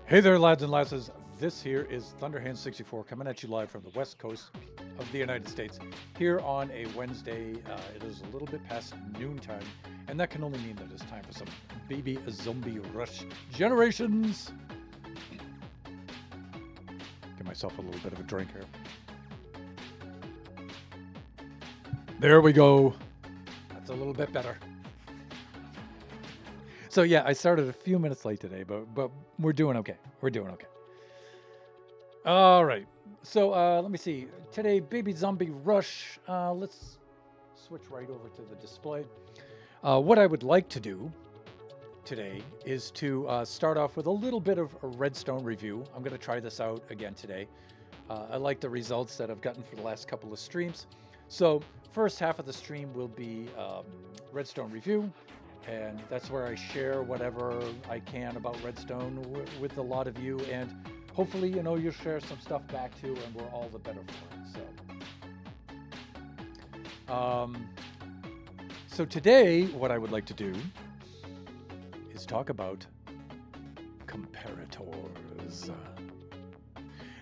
Hey there, lads and lasses. This here is Thunderhand64 coming at you live from the west coast of the United States. Here on a Wednesday, it is a little bit past noontime, and that can only mean that it's time for some baby zombie rush generations. Give myself a little bit of a drink here. There we go. That's a little bit better. So yeah, I started a few minutes late today, but we're doing okay. We're doing okay. All right. So let me see. Today, Baby Zombie Rush. Let's switch right over to the display. What I would like to do today is to start off with a little bit of a Redstone review. I'm going to try this out again today. I like the results that I've gotten for the last couple of streams. So first half of the stream will be Redstone review. And that's where I share whatever I can about Redstone with a lot of you. And hopefully, you'll share some stuff back too, and we're all the better for it. So today, what I would like to do is talk about comparators.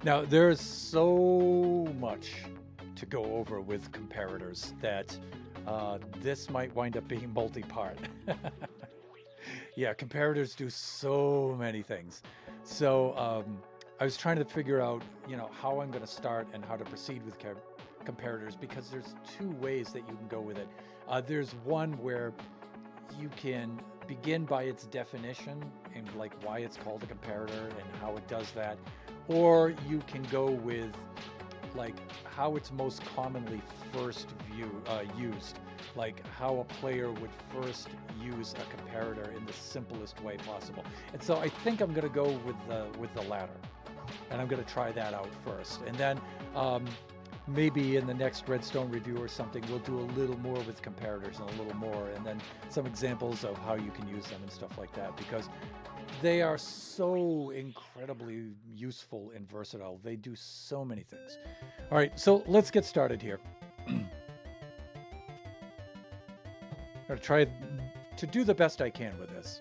Now, there's so much to go over with comparators that this might wind up being multi-part. Yeah, comparators do so many things. So I was trying to figure out, how I'm going to start and how to proceed with comparators, because there's two ways that you can go with it. There's one where you can begin by its definition and like why it's called a comparator and how it does that, or you can go with like how it's most commonly first used, like how a player would first use a comparator in the simplest way possible. And so I think I'm going to go with the latter, and I'm going to try that out first, and then maybe in the next Redstone review or something we'll do a little more with comparators and a little more, and then some examples of how you can use them and stuff like that, because they are so incredibly useful and versatile. They do so many things. All right, so let's get started here. I'm going to try to do the best I can with this.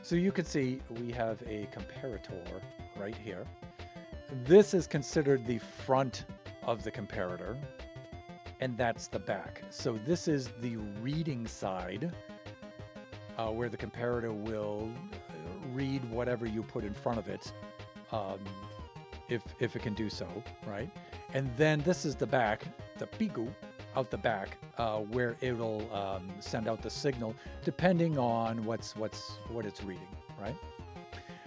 So you can see we have a comparator right here. This is considered the front of the comparator, and that's the back. So this is the reading side, where the comparator will read whatever you put in front of it, if it can do so, right? And then this is the back, the pigu, out the back, where it'll send out the signal depending on what it's reading, right?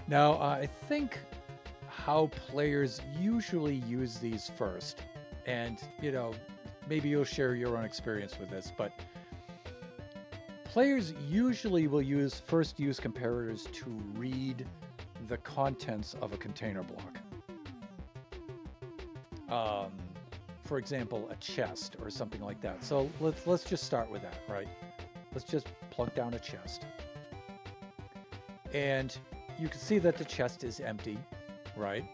Now, I think how players usually use these first, and maybe you'll share your own experience with this, but players usually will first use comparators to read the contents of a container block. For example, a chest or something like that. So let's just start with that, right? Let's just plunk down a chest. And you can see that the chest is empty, right?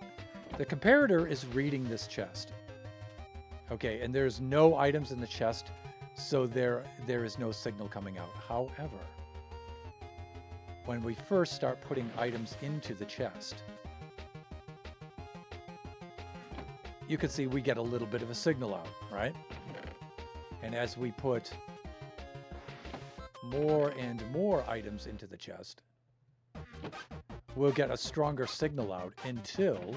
The comparator is reading this chest. Okay, and there's no items in the chest, so there is no signal coming out. However, when we first start putting items into the chest, you can see we get a little bit of a signal out, right? And as we put more and more items into the chest, we'll get a stronger signal out until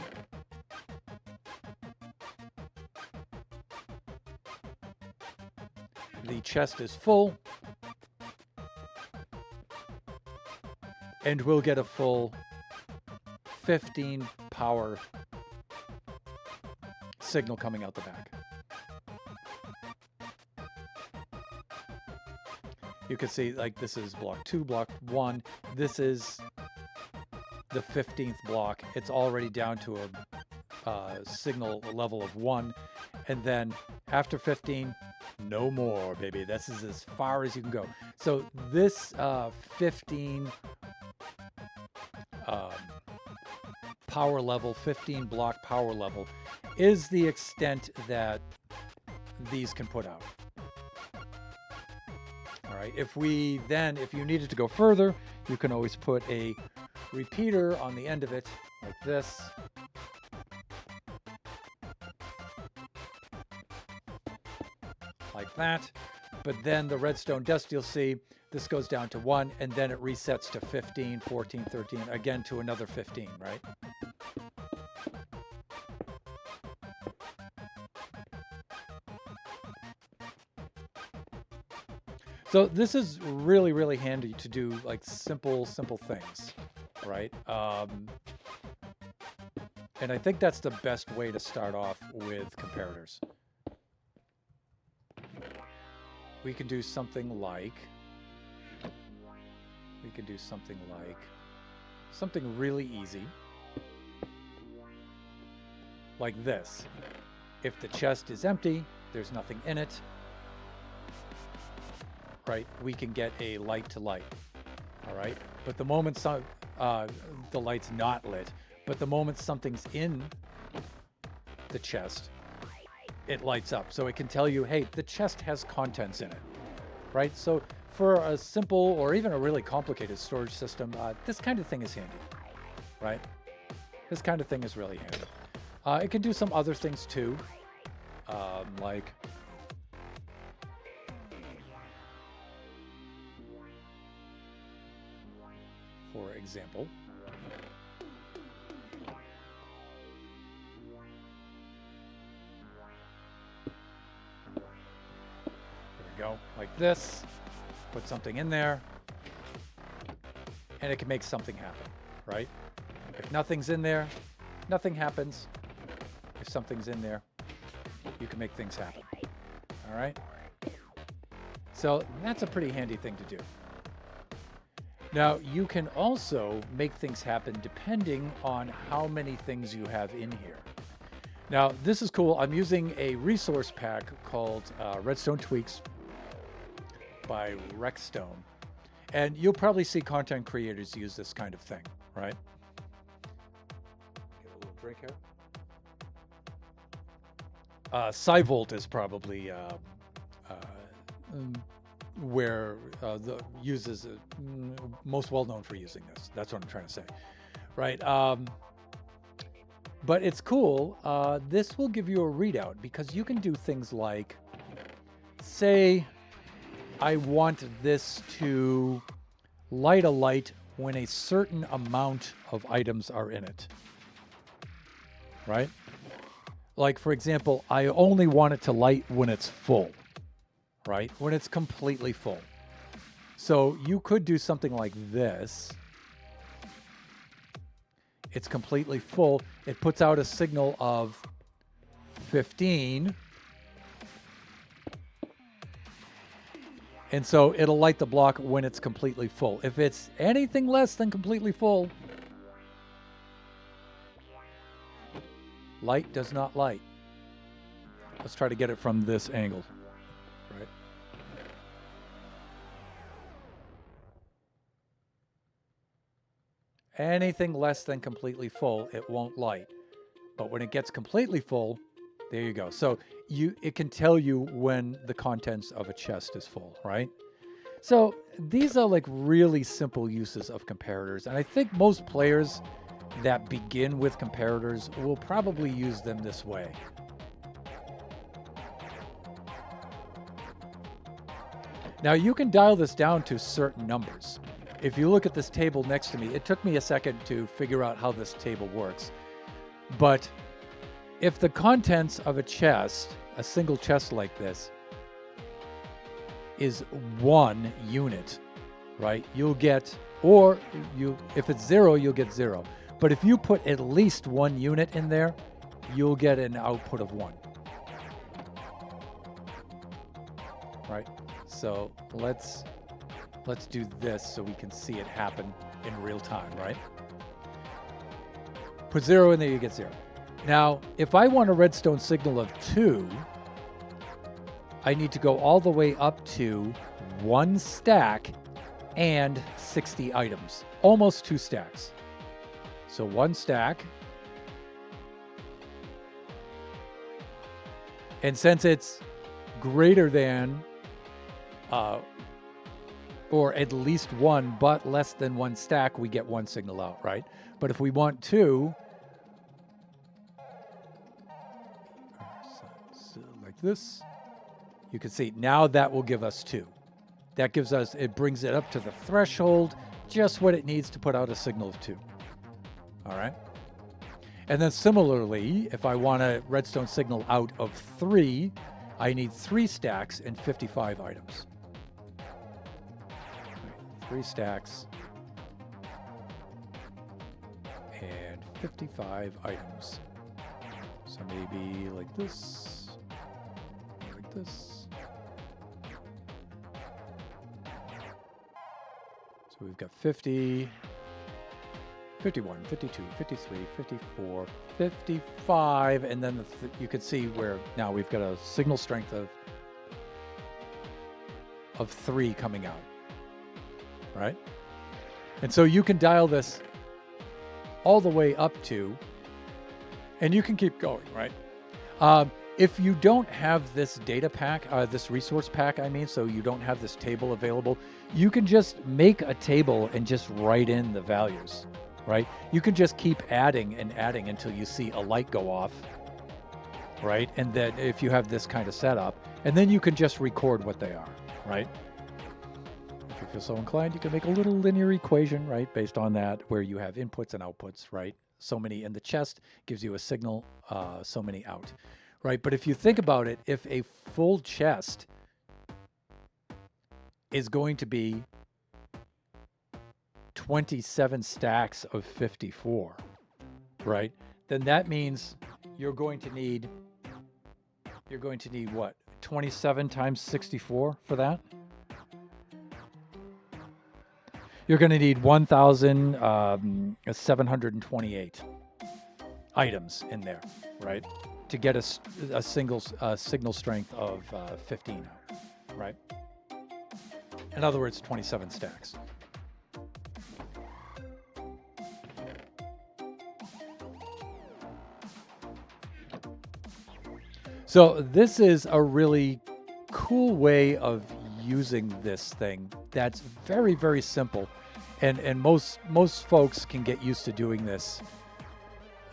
the chest is full, and we'll get a full 15 power signal coming out the back. You can see like this is block 2, block 1. This is the 15th block. It's already down to a signal level of 1, and then after 15, no more, baby. This is as far as you can go. So this 15 power level, 15 block power level, is the extent that these can put out. All right. If you needed to go further, you can always put a repeater on the end of it, like this. Like that. But then the redstone dust, you'll see, this goes down to 1, and then it resets to 15, 14, 13, again to another 15, right? So this is really, really handy to do like simple things, right? And I think that's the best way to start off with comparators. We can do something like, something really easy, like this. If the chest is empty, there's nothing in it, right? We can get a light to light, all right? But the moment the light's not lit, but the moment something's in the chest, it lights up. So it can tell you, hey, the chest has contents in it, right? So for a simple or even a really complicated storage system, this kind of thing is handy, right? This kind of thing is really handy. It can do some other things too, like for example, go like this, put something in there, and it can make something happen, right? If nothing's in there, nothing happens. If something's in there, you can make things happen, all right? So that's a pretty handy thing to do. Now, you can also make things happen depending on how many things you have in here. Now, this is cool. I'm using a resource pack called Redstone Tweaks by Rexstone. And you'll probably see content creators use this kind of thing, right? Get a little drink here. Cyvolt is probably where the uses most well known for using this. That's what I'm trying to say, right? But it's cool. This will give you a readout because you can do things like, say, I want this to light a light when a certain amount of items are in it, right? Like, for example, I only want it to light when it's full, right? When it's completely full. So you could do something like this. It's completely full. It puts out a signal of 15. And so it'll light the block when it's completely full. If it's anything less than completely full, light does not light. Let's try to get it from this angle, right? Anything less than completely full, it won't light. But when it gets completely full, there you go. So it can tell you when the contents of a chest is full, right? So these are like really simple uses of comparators. And I think most players that begin with comparators will probably use them this way. Now you can dial this down to certain numbers. If you look at this table next to me, it took me a second to figure out how this table works. But if the contents of a chest, a single chest like this, is 1 unit, right? You'll get, if it's 0, you'll get 0. But if you put at least 1 unit in there, you'll get an output of 1. Right? So let's do this so we can see it happen in real time, right? Put 0 in there, you get 0. Now, if I want a redstone signal of 2, I need to go all the way up to 1 stack and 60 items. Almost 2 stacks. So 1 stack. And since it's greater than or at least one, but less than one stack, we get one signal out, right? But if we want two, so like this, you can see now that will give us two. That gives us, it brings it up to the threshold, just what it needs to put out a signal of two. All right. And then similarly, if I want a redstone signal out of 3, I need 3 stacks and 55 items. 3 stacks and 55 items. So maybe like this, like this. So we've got 50, 51, 52, 53, 54, 55, and then you can see where now we've got a signal strength of 3 coming out, right? And so you can dial this all the way up to, and you can keep going, right? If you don't have this data pack, this resource pack, I mean, so you don't have this table available, you can just make a table and just write in the values. Right? You can just keep adding and adding until you see a light go off, right? And then if you have this kind of setup, and then you can just record what they are, right? If you feel so inclined, you can make a little linear equation, right? Based on that, where you have inputs and outputs, right? So many in the chest gives you a signal, so many out, right? But if you think about it, if a full chest is going to be 27 stacks of 54, right? Then that means you're going to need what? 27 times 64 for that? You're going to need 1,728 items in there, right? To get a single signal strength of 15 out, right? In other words, 27 stacks. So this is a really cool way of using this thing that's very, very simple. And most folks can get used to doing this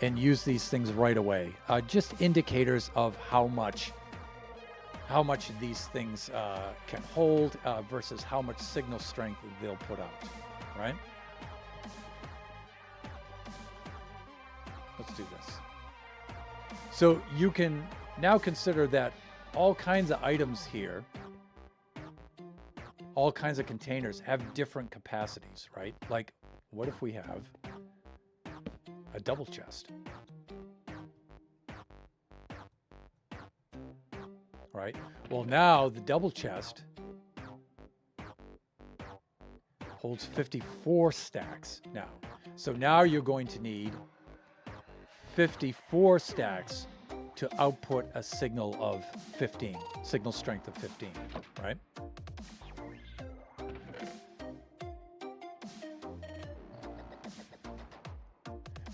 and use these things right away. Just indicators of how much these things can hold versus how much signal strength they'll put out, right? Let's do this. So you can now consider that all kinds of items here, all kinds of containers have different capacities, right? Like, what if we have a double chest, right? Well, now the double chest holds 54 stacks now. So now you're going to need 54 stacks to output a signal of 15, signal strength of 15, right?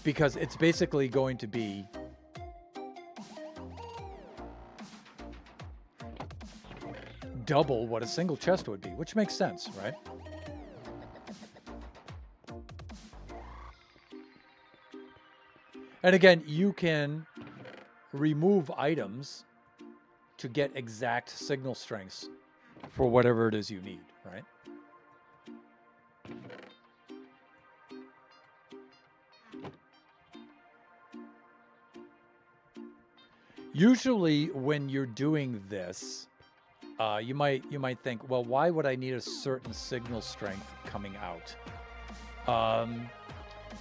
Because it's basically going to be double what a single chest would be, which makes sense, right? And again, you can remove items to get exact signal strengths for whatever it is you need, right? Usually when you're doing this, you might think, well, why would I need a certain signal strength coming out?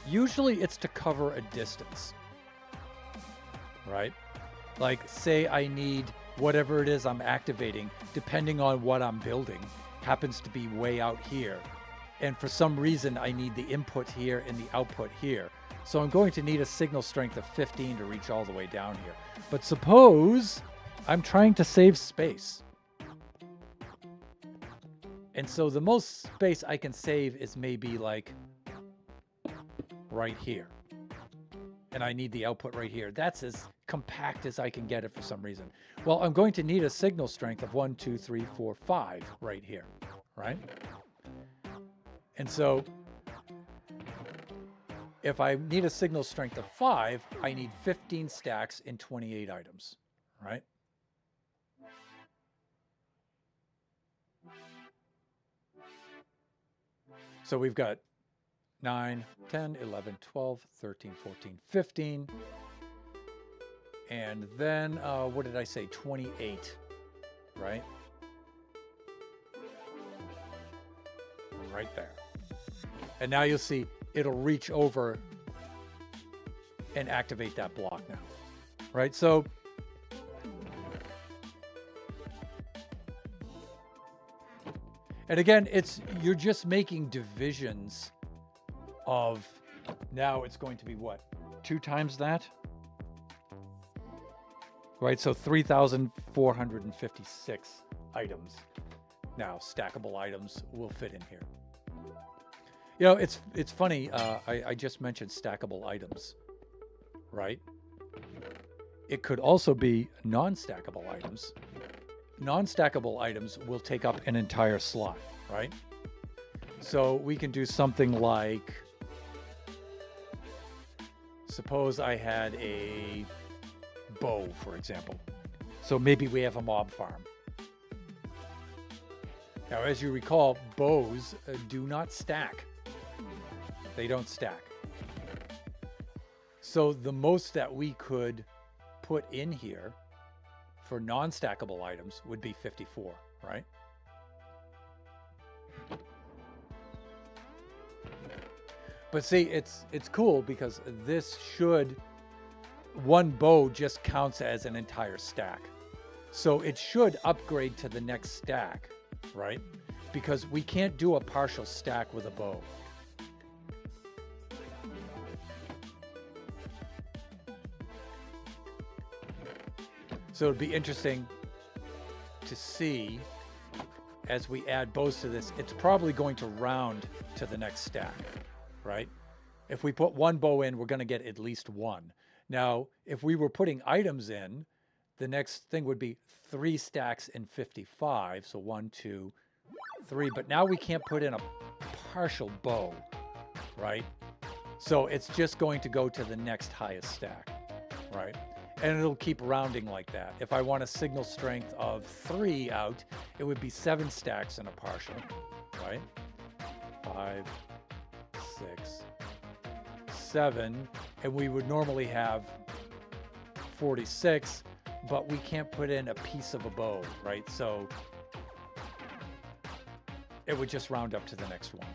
Usually it's to cover a distance, right? Like, say I need whatever it is I'm activating, depending on what I'm building, happens to be way out here. And for some reason, I need the input here and the output here. So I'm going to need a signal strength of 15 to reach all the way down here. But suppose I'm trying to save space. And so the most space I can save is maybe like right here. And I need the output right here. That's as compact as I can get it for some reason. Well, I'm going to need a signal strength of 1, 2, 3, 4, 5 right here, right? And so if I need a signal strength of 5, I need 15 stacks in 28 items, right? So we've got 9, 10, 11, 12, 13, 14, 15. And then, what did I say? 28, right? Right there. And now you'll see it'll reach over and activate that block now, right? So and again, you're just making divisions of, now it's going to be what? 2 times that? Right, so 3,456 items. Now, stackable items will fit in here. You know, it's funny, I just mentioned stackable items, right? It could also be non-stackable items. Non-stackable items will take up an entire slot, right? So we can do something like, suppose I had a bow, for example. So maybe we have a mob farm. Now, as you recall, bows do not stack. They don't stack. So the most that we could put in here for non-stackable items would be 54, right? But see, it's cool because this should, one bow just counts as an entire stack. So it should upgrade to the next stack, right? Because we can't do a partial stack with a bow. So it'd be interesting to see as we add bows to this, it's probably going to round to the next stack, right? If we put one bow in, we're going to get at least one. Now, if we were putting items in, the next thing would be 3 stacks in 55. So 1, 2, 3. But now we can't put in a partial bow, right? So it's just going to go to the next highest stack, right? And it'll keep rounding like that. If I want a signal strength of 3 out, it would be 7 stacks in a partial, right? 5, 6, 7. And we would normally have 46, but we can't put in a piece of a bow, right? So it would just round up to the next one,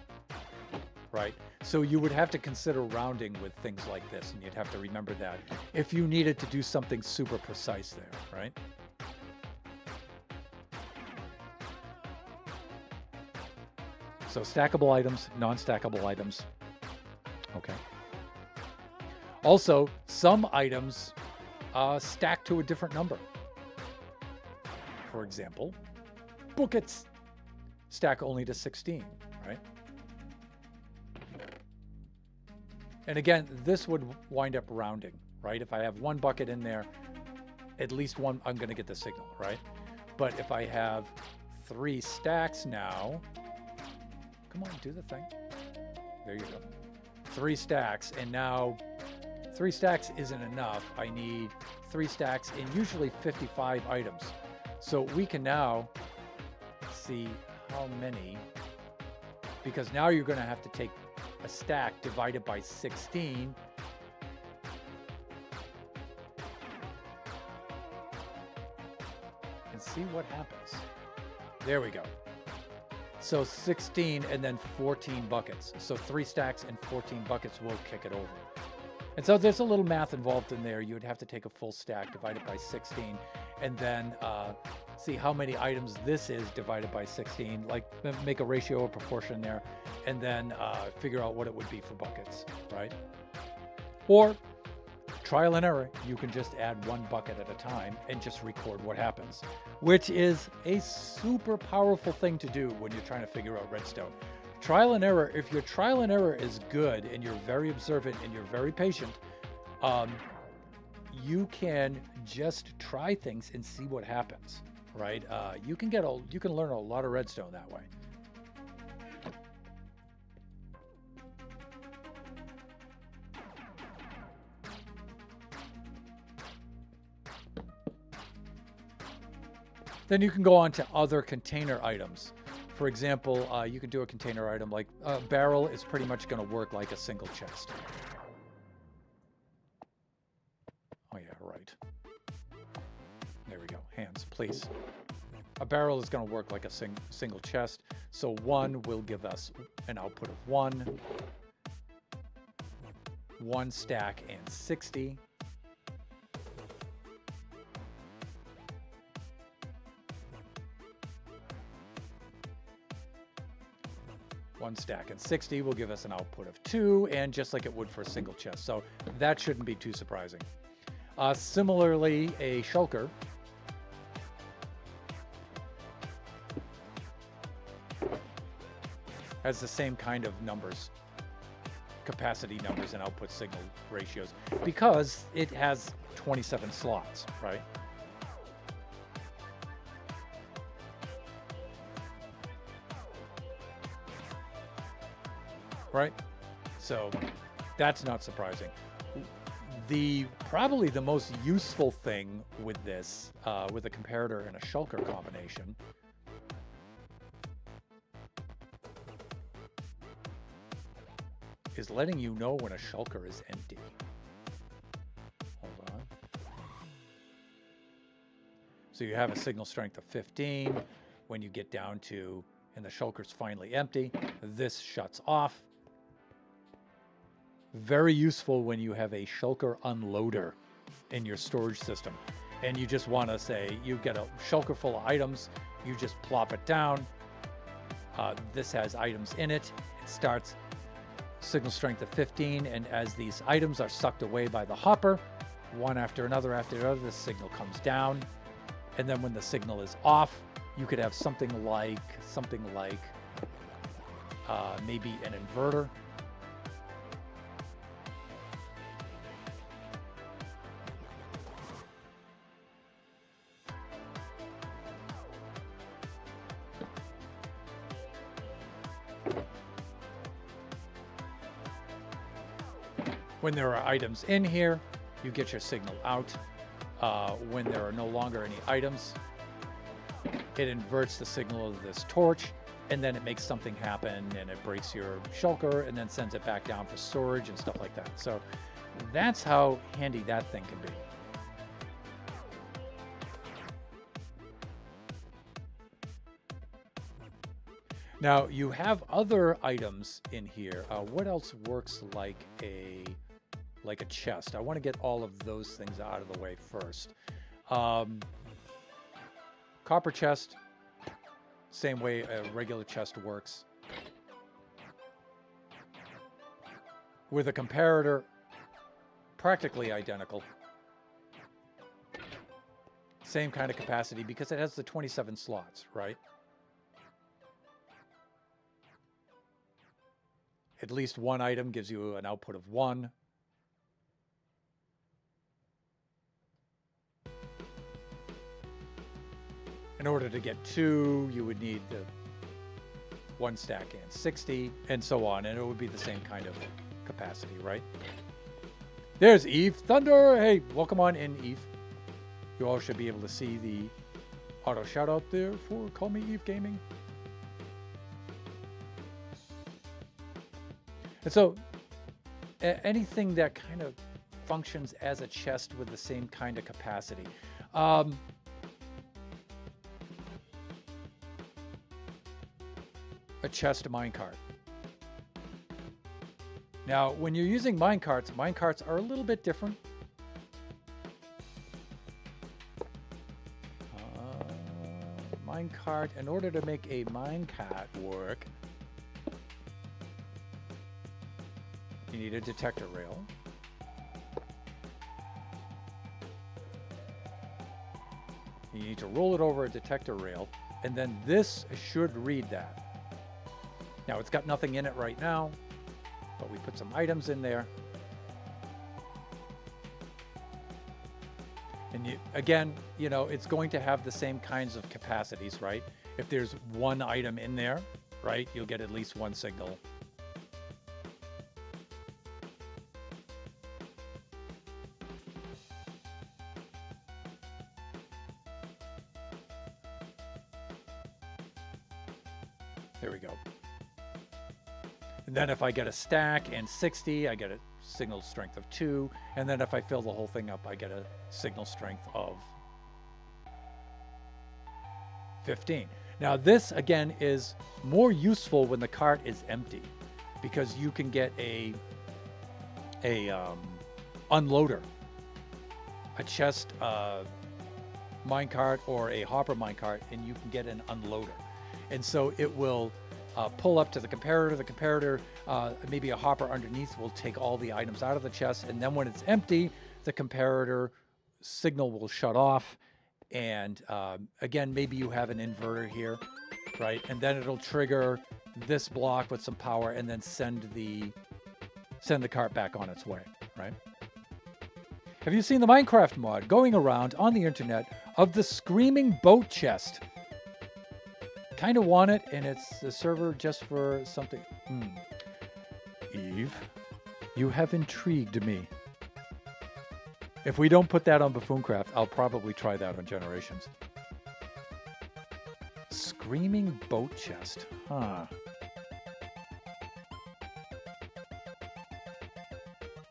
right? So you would have to consider rounding with things like this, and you'd have to remember that if you needed to do something super precise there, right? So stackable items, non-stackable items. Okay. Also, some items stack to a different number. For example, buckets stack only to 16, right? And again, this would wind up rounding, right? If I have one bucket in there, at least one, I'm going to get the signal, right? But if I have 3 stacks now, come on, do the thing. There you go. 3 stacks, and now 3 stacks isn't enough. I need 3 stacks in usually 55 items. So we can now see how many, because now you're going to have to take a stack divided by 16 and see what happens. There we go. So 16 and then 14 buckets. So 3 stacks and 14 buckets will kick it over. And so there's a little math involved in there. You would have to take a full stack divided by 16 and then see how many items this is divided by 16, like make a ratio or proportion there, and then figure out what it would be for buckets, right? Or trial and error, you can just add 1 bucket at a time and just record what happens, which is a super powerful thing to do when you're trying to figure out redstone. Trial and error, if your trial and error is good and you're very observant and you're very patient, you can just try things and see what happens, right? You can learn a lot of redstone that way. Then you can go on to other container items. For example, you can do a container item like a barrel is pretty much going to work like a single chest. Oh yeah, right. There we go. Hands, please. A barrel is going to work like a single chest. So 1 will give us an output of 1. 1 stack and 60. One stack and 60 will give us an output of 2, and just like it would for a single chest. So that shouldn't be too surprising. Similarly, a shulker has the same kind of numbers, capacity numbers and output signal ratios, because it has 27 slots, right? Right? So that's not surprising. Probably the most useful thing with this, with a comparator and a shulker combination, is letting you know when a shulker is empty. Hold on. So you have a signal strength of 15. When you get down to, and the shulker's finally empty, this shuts off. Very useful when you have a shulker unloader in your storage system. And you just want to say, you get a shulker full of items, you just plop it down. This has items in it. It starts signal strength of 15, and as these items are sucked away by the hopper, one after another, the signal comes down. And then when the signal is off, you could have something like maybe an inverter. When there are items in here, you get your signal out. When there are no longer any items, it inverts the signal of this torch, and then it makes something happen, and it breaks your shulker, and then sends it back down for storage and stuff like that. So that's how handy that thing can be. Now, you have other items in here. What else works like a chest? I want to get all of those things out of the way first. Copper chest, same way a regular chest works. With a comparator, practically identical. Same kind of capacity because it has the 27 slots, right? At least one item gives you an output of 1. In order to get 2, you would need the 1 stack and 60, and so on, and it would be the same kind of capacity, right? There's Eve Thunder! Hey, welcome on in, Eve. You all should be able to see the auto shout out there for Call Me Eve Gaming. And so, anything that kind of functions as a chest with the same kind of capacity. A chest minecart. Now, when you're using minecarts are a little bit different. Minecart, in order to make a minecart work, you need a detector rail. You need to roll it over a detector rail, and then this should read that. Now, it's got nothing in it right now, but we put some items in there. And again, it's going to have the same kinds of capacities, right? If there's one item in there, right, you'll get at least one signal. There we go. And then if I get a stack and 60, I get a signal strength of 2. And then if I fill the whole thing up, I get a signal strength of 15. Now this, again, is more useful when the cart is empty, because you can get a unloader, a chest minecart or a hopper minecart, and you can get an unloader. And so it will pull up to the comparator. The comparator, maybe a hopper underneath, will take all the items out of the chest. And then when it's empty, the comparator signal will shut off. And again, maybe you have an inverter here, right? And then it'll trigger this block with some power and then send the cart back on its way, right? Have you seen the Minecraft mod going around on the internet of the Screaming Boat Chest? Kind of want it, and it's a server just for something. Eve, you have intrigued me. If we don't put that on Buffooncraft, I'll probably try that on Generations. Screaming Boat Chest, huh?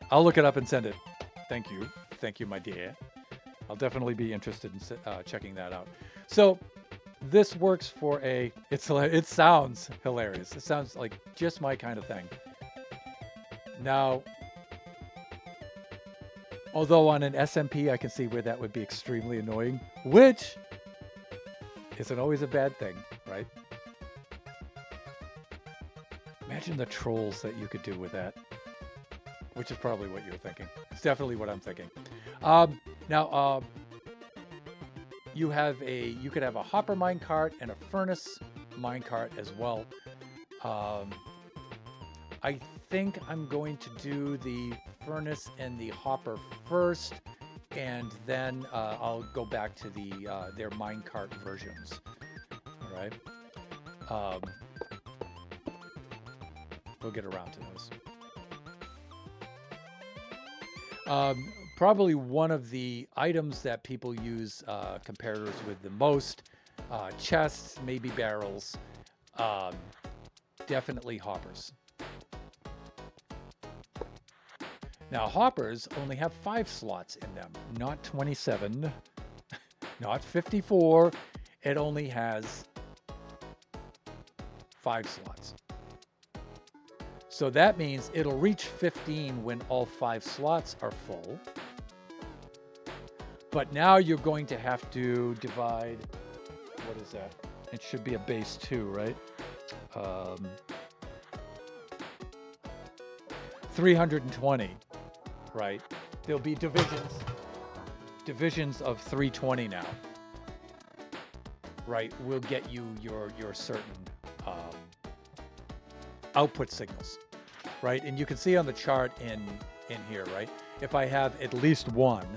I'll look it up and send it. Thank you. Thank you, my dear. I'll definitely be interested in checking that out. So this works for it sounds hilarious. It sounds like just my kind of thing. Now, although on an SMP, I can see where that would be extremely annoying, which isn't always a bad thing, right? Imagine the trolls that you could do with that, which is probably what you're thinking. It's definitely what I'm thinking. Now, you could have a hopper minecart and a furnace minecart as well. I think I'm going to do the furnace and the hopper first, and then I'll go back to their minecart versions. All right. We'll get around to those. Probably one of the items that people use comparators with the most, chests, maybe barrels, definitely hoppers. Now, hoppers only have 5 slots in them, not 27, not 54. It only has 5 slots. So that means it'll reach 15 when all 5 slots are full. But now you're going to have to divide, what is that? It should be a base 2, right? 320, right? There'll be divisions of 320 now, right? Will get you your certain output signals, right? And you can see on the chart in here, right? If I have at least one,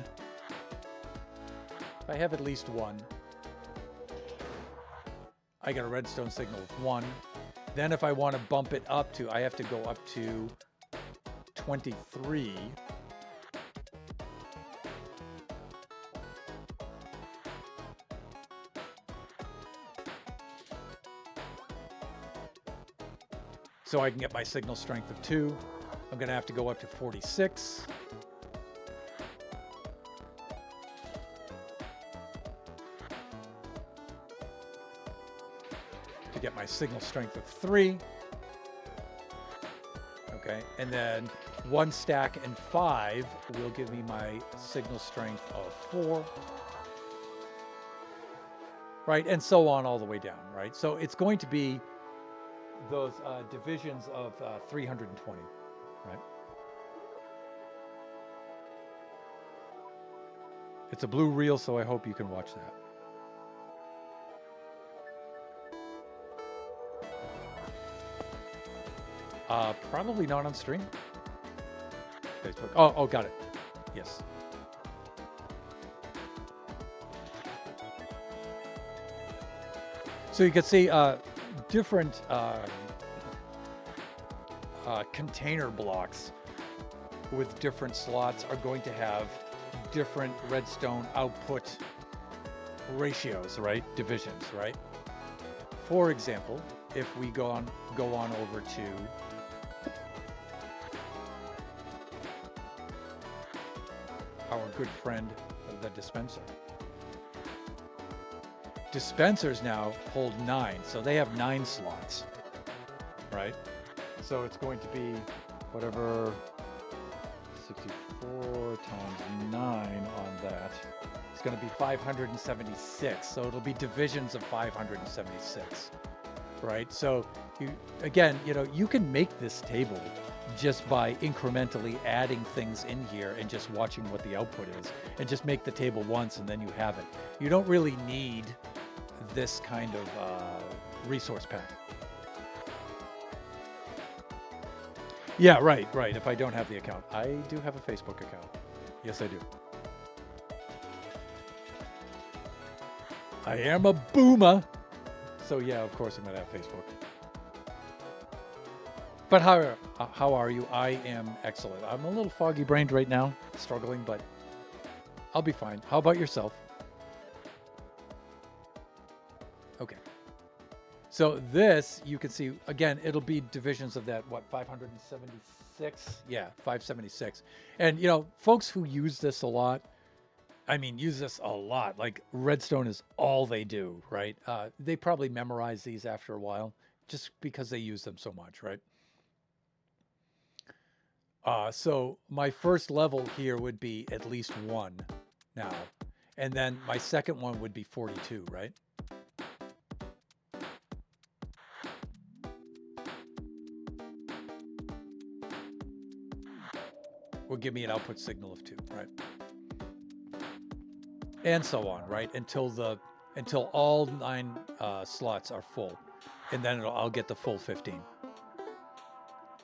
I get a redstone signal of 1. Then if I want to bump it up to, I have to go up to 23. So I can get my signal strength of 2. I'm going to have to go up to 46. To get my signal strength of 3. Okay, and then 1 stack and 5 will give me my signal strength of 4. Right, and so on all the way down, right? So it's going to be those divisions of 320, right? It's a blue reel, so I hope you can watch that. Probably not on stream. Facebook. Oh, got it. Yes. So you can see different container blocks with different slots are going to have different redstone output ratios, right? Divisions, right? For example, if we go on over to our good friend, the dispenser. Dispensers now hold 9, so they have 9 slots, right? So it's going to be whatever 64 times 9 on that. It's going to be 576. So it'll be divisions of 576, right? So you can make this table just by incrementally adding things in here and just watching what the output is, and just make the table once and then you have it. You don't really need this kind of resource pack. Yeah, right. If I don't have the account. I do have a Facebook account. Yes, I do. I am a boomer. So yeah, of course I'm going to have Facebook. But how are you? I am excellent. I'm a little foggy brained right now, struggling, but I'll be fine. How about yourself? Okay. So this, you can see, again, it'll be divisions of that, 576? Yeah, 576. And, folks who use this a lot, like Redstone is all they do, right? They probably memorize these after a while just because they use them so much, right? So my first level here would be at least 1 now. And then my second one would be 42, right? Will give me an output signal of 2, right? And so on, right? Until all 9 slots are full, and then I'll get the full 15.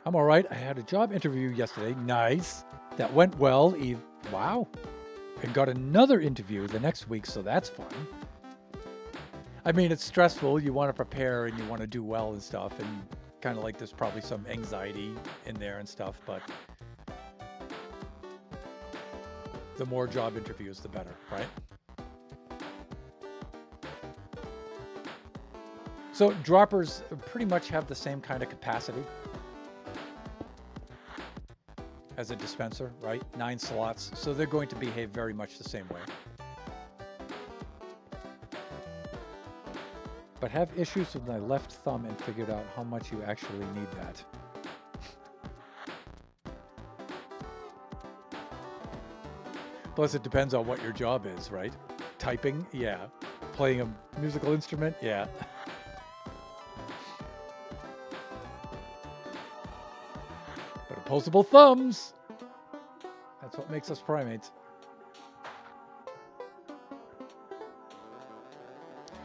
I'm all right. I had a job interview yesterday. Nice. That went well. Wow. And got another interview the next week, so that's fun. I mean, it's stressful. You want to prepare and you want to do well and stuff, and kind of like there's probably some anxiety in there and stuff, but the more job interviews, the better, right? So droppers pretty much have the same kind of capacity as a dispenser, right? 9 slots. So they're going to behave very much the same way. But have issues with my left thumb and figured out how much you actually need that. Plus, it depends on what your job is, right? Typing, yeah. Playing a musical instrument, yeah. But opposable thumbs! That's what makes us primates.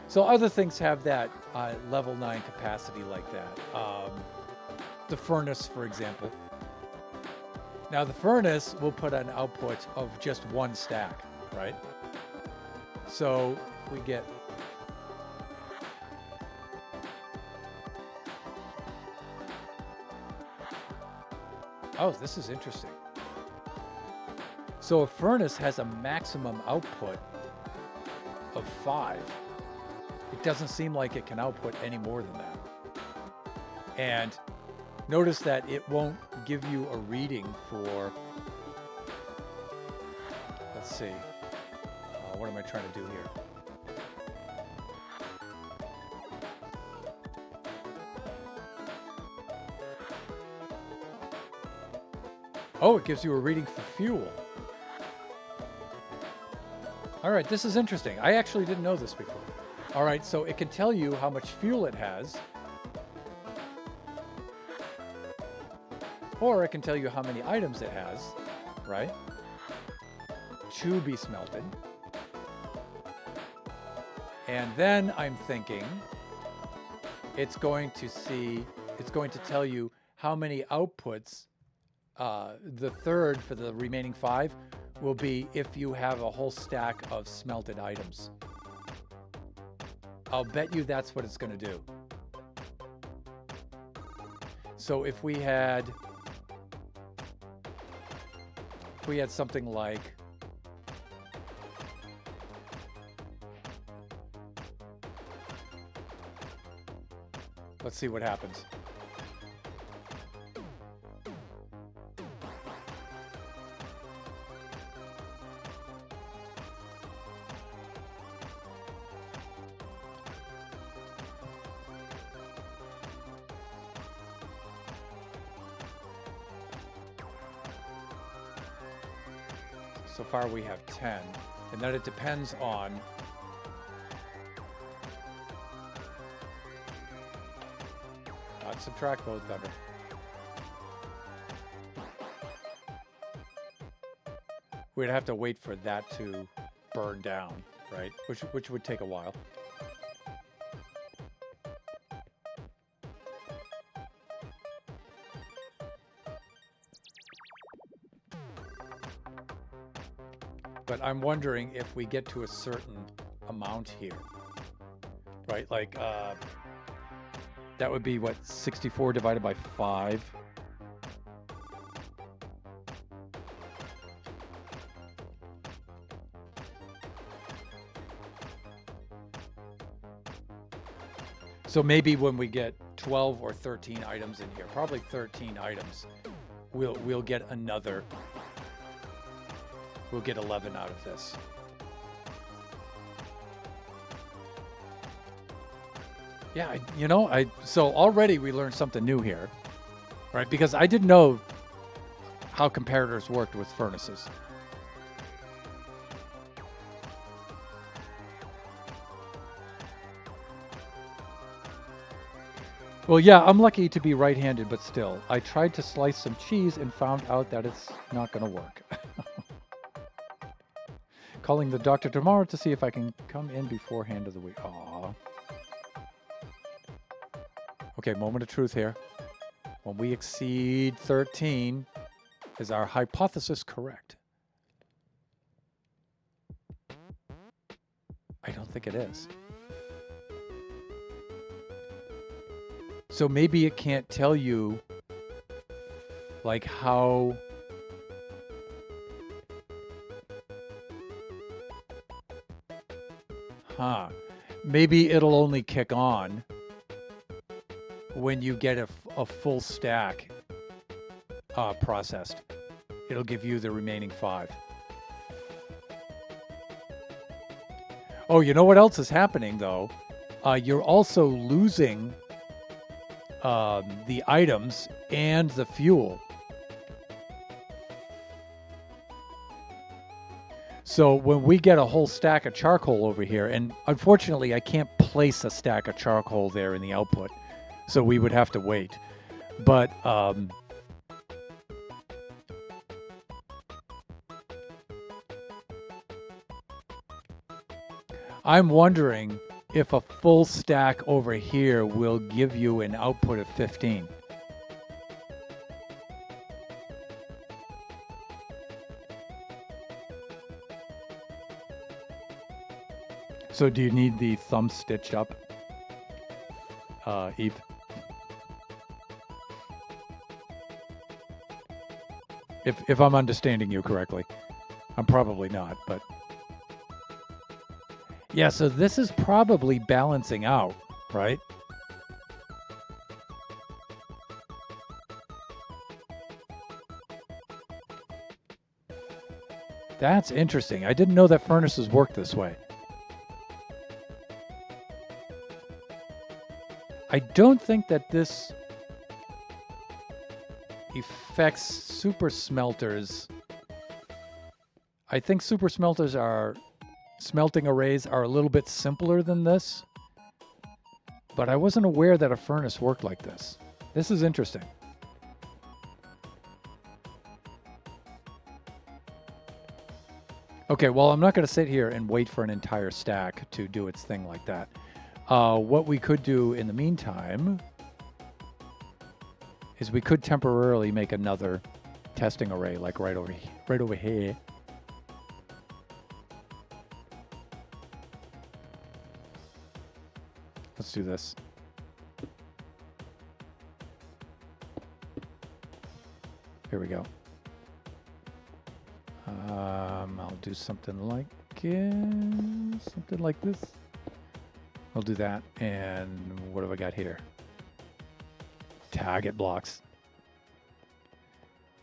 So other things have that level 9 capacity like that. The furnace, for example. Now the furnace will put an output of just 1 stack, right? So we get this is interesting. So a furnace has a maximum output of 5. It doesn't seem like it can output any more than that. And notice that it won't give you a reading for, let's see, what am I trying to do here? Oh, it gives you a reading for fuel. All right, this is interesting. I actually didn't know this before. All right, so it can tell you how much fuel it has, or it can tell you how many items it has, right, to be smelted. And then I'm thinking it's going to tell you how many outputs the third for the remaining 5 will be if you have a whole stack of smelted items. I'll bet you that's what it's going to do. So if we had something like Let's see what happens. So far we have 10, and then it depends on not subtract mode thunder. We'd have to wait for that to burn down, right? Which would take a while. But I'm wondering if we get to a certain amount here, right? Like, that would be what, 64 divided by 5? So maybe when we get 12 or 13 items in here, probably 13 items, we'll get another. We'll get 11 out of this. Yeah, so already we learned something new here, right? Because I didn't know how comparators worked with furnaces. Well, yeah, I'm lucky to be right-handed, but still, I tried to slice some cheese and found out that it's not going to work. Calling the doctor tomorrow to see if I can come in before hand of the week. Aww. Okay, moment of truth here. When we exceed 13, is our hypothesis correct? I don't think it is. So maybe it can't tell you, like, how... Huh. Maybe it'll only kick on when you get a full stack processed. It'll give you the remaining 5. Oh, you know what else is happening, though? You're also losing the items and the fuel. So when we get a whole stack of charcoal over here, and unfortunately I can't place a stack of charcoal there in the output, so we would have to wait. But I'm wondering if a full stack over here will give you an output of 15. So do you need the thumb stitched up, Eve? If I'm understanding you correctly. I'm probably not, but... Yeah, so this is probably balancing out, right? That's interesting. I didn't know that furnaces work this way. I don't think that this affects super smelters. I think super smelters are... Smelting arrays are a little bit simpler than this, but I wasn't aware that a furnace worked like this. This is interesting. Okay, well, I'm not going to sit here and wait for an entire stack to do its thing like that. What we could do in the meantime is we could temporarily make another testing array, like right over here. Let's do this. Here we go. I'll do something like this. I'll do that. And what have I got here? target blocks.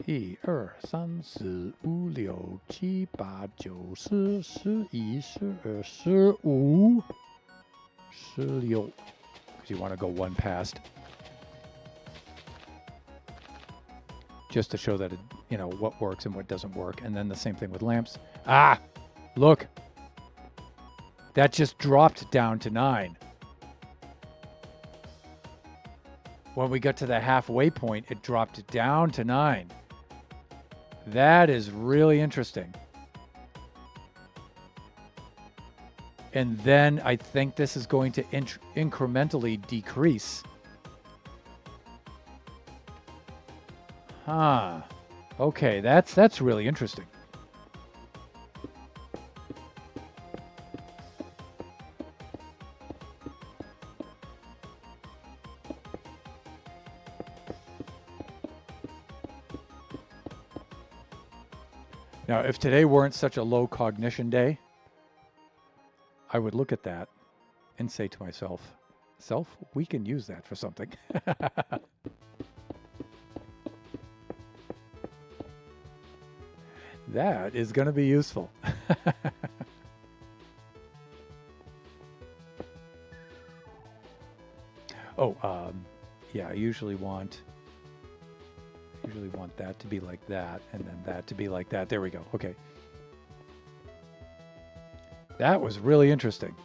1、2、3、4、5、6、7、8、9、10、11、12、15、16. Because you want to go one past. Just to show that it, you know, what works and what doesn't work. And then the same thing with lamps. Ah! Look! That just dropped down to 9. When we got to the halfway point, it dropped down to 9. That is really interesting. And then I think this is going to incrementally decrease. Huh. Okay, that's really interesting. Now, if today weren't such a low cognition day, I would look at that and say to myself, self, we can use that for something. That is going to be useful. Oh, yeah, I usually want that to be like that, and then that to be like that. There we go. Okay. That was really interesting.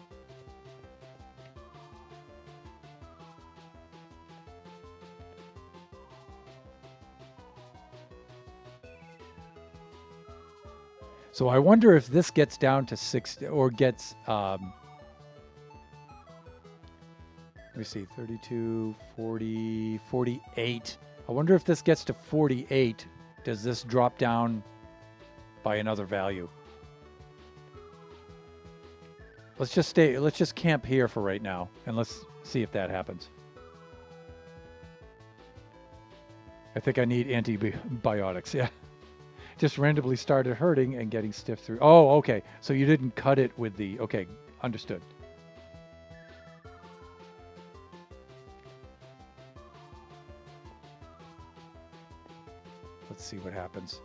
So I wonder if this gets down to 60 or gets, let me see, 32, 40, 48. I wonder if this gets to 48, does this drop down by another value? Let's just camp here for right now, and let's see if that happens. I think I need antibiotics, yeah. Just randomly started hurting and getting stiff through. Oh, okay. So you didn't cut it with the, okay, understood. Let's see what happens.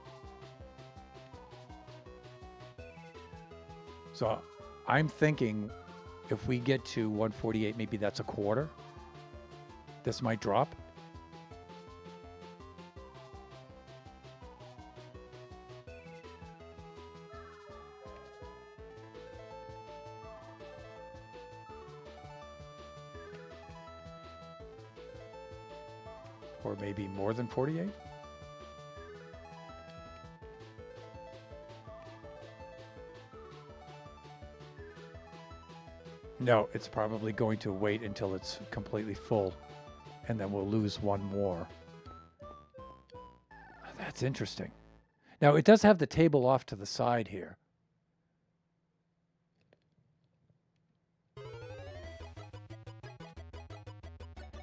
So I'm thinking if we get to 148, maybe that's a quarter. This might drop. Or maybe more than 48. No, it's probably going to wait until it's completely full, and then we'll lose one more. That's interesting. Now, it does have the table off to the side here.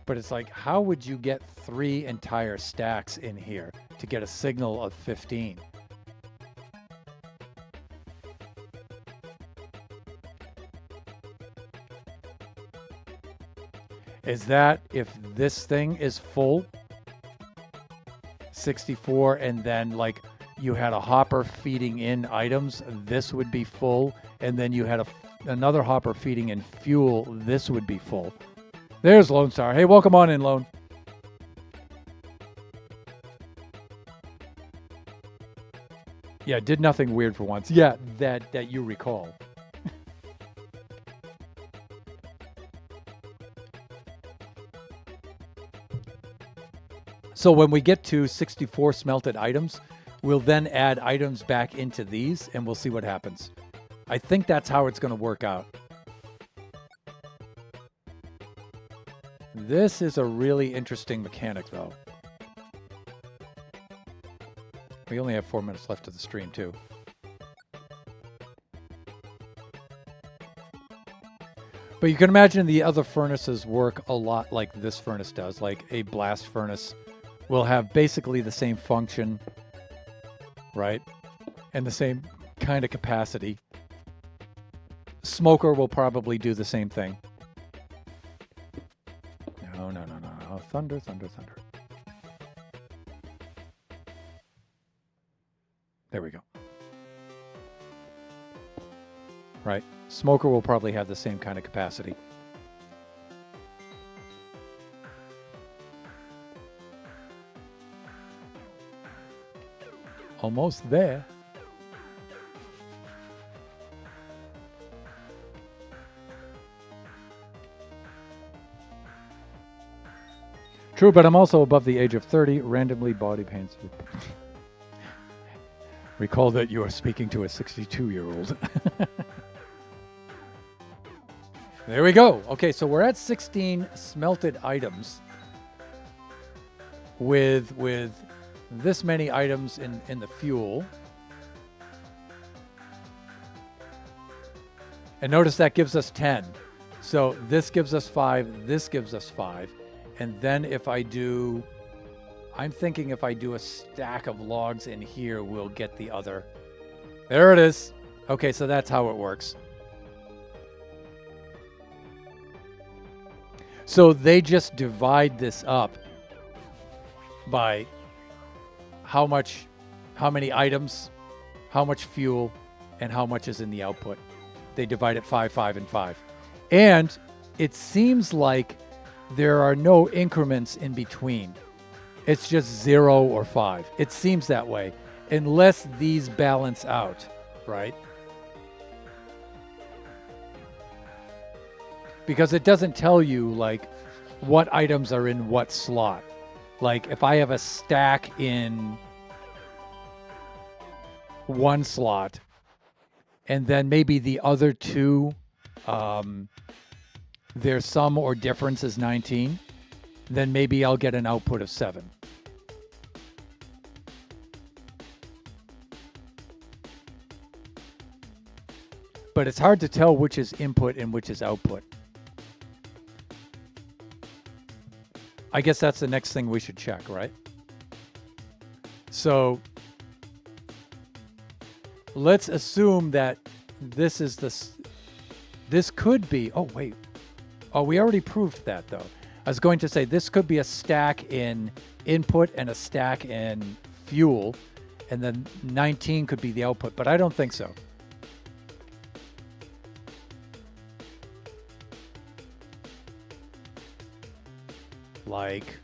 But it's like, how would you get 3 entire stacks in here to get a signal of 15? Is that if this thing is full, 64, and then like you had a hopper feeding in items, this would be full, and then you had another hopper feeding in fuel, this would be full. There's Lone Star. Hey, welcome on in, Lone. Yeah, did nothing weird for once. Yeah, that you recall. So when we get to 64 smelted items, we'll then add items back into these, and we'll see what happens. I think that's how it's going to work out. This is a really interesting mechanic, though. We only have 4 minutes left of the stream, too. But you can imagine the other furnaces work a lot like this furnace does. Like a blast furnace will have basically the same function, right? And the same kind of capacity. Smoker will probably do the same thing. No. Thunder, thunder, thunder. There we go. Right. Smoker will probably have the same kind of capacity. Almost there. True, but I'm also above the age of 30. Randomly body pains. Recall that you are speaking to a 62-year-old. There we go. Okay, so we're at 16 smelted items with this many items in the fuel. And notice that gives us 10. So this gives us 5, this gives us 5. And then if I do, I'm thinking if I do a stack of logs in here, we'll get the other. There it is. Okay, so that's how it works. So they just divide this up by how many items, how much fuel, and how much is in the output. They divide it 5, 5, and 5. And it seems like there are no increments in between. It's just 0 or 5. It seems that way, unless these balance out, right? Because it doesn't tell you like what items are in what slot. Like if I have a stack in one slot and then maybe the other two, their sum or difference is 19, then maybe I'll get an output of 7. But it's hard to tell which is input and which is output. I guess that's the next thing we should check, right? So let's assume that this is this could be, oh wait. Oh, we already proved that though. I was going to say this could be a stack in input and a stack in fuel, and then 19 could be the output, but I don't think so. Like,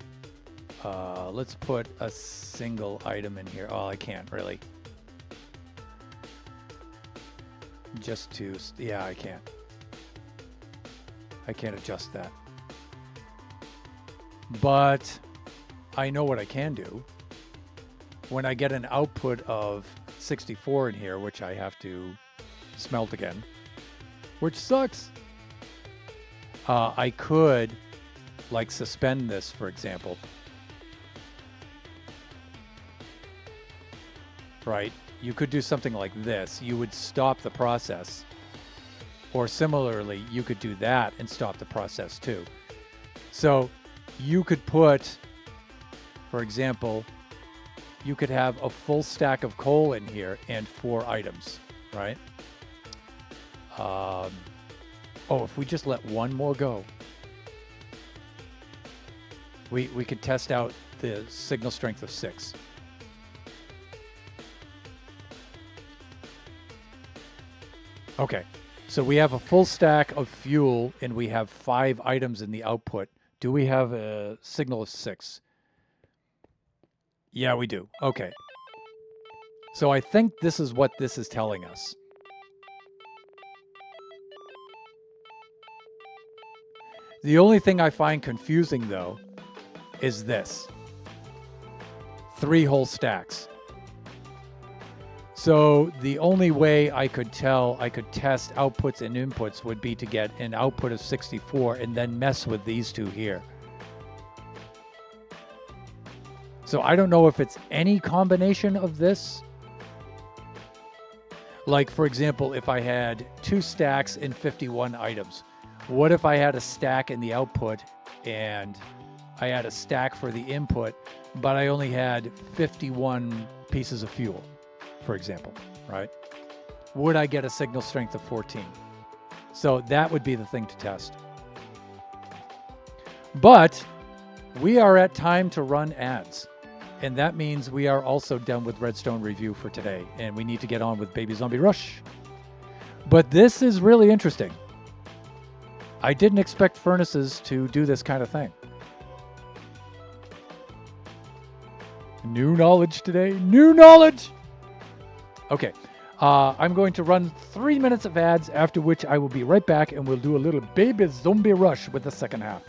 let's put a single item in here. Oh, I can't really. Just to, yeah, I can't. I can't adjust that. But I know what I can do. When I get an output of 64 in here, which I have to smelt again, which sucks, I could like suspend this, for example. Right? You could do something like this. You would stop the process. Or similarly, you could do that and stop the process too. So you could put, for example, you could have a full stack of coal in here and 4 items, right? Oh, if we just let one more go, we could test out the signal strength of 6. Okay, so we have a full stack of fuel and we have 5 items in the output. Do we have a signal of 6? Yeah, we do. Okay. So I think this is what this is telling us. The only thing I find confusing, though, is this. 3 whole stacks. So the only way I could test outputs and inputs would be to get an output of 64 and then mess with these 2 here. So I don't know if it's any combination of this. Like, for example, if I had 2 stacks and 51 items, what if I had a stack in the output and I had a stack for the input, but I only had 51 pieces of fuel, for example, right? Would I get a signal strength of 14? So that would be the thing to test. But we are at time to run ads. And that means we are also done with Redstone review for today, and we need to get on with Baby Zombie Rush. But this is really interesting. I didn't expect furnaces to do this kind of thing. New knowledge today. New knowledge! Okay. I'm going to run 3 minutes of ads, after which I will be right back and we'll do a little Baby Zombie Rush with the second half.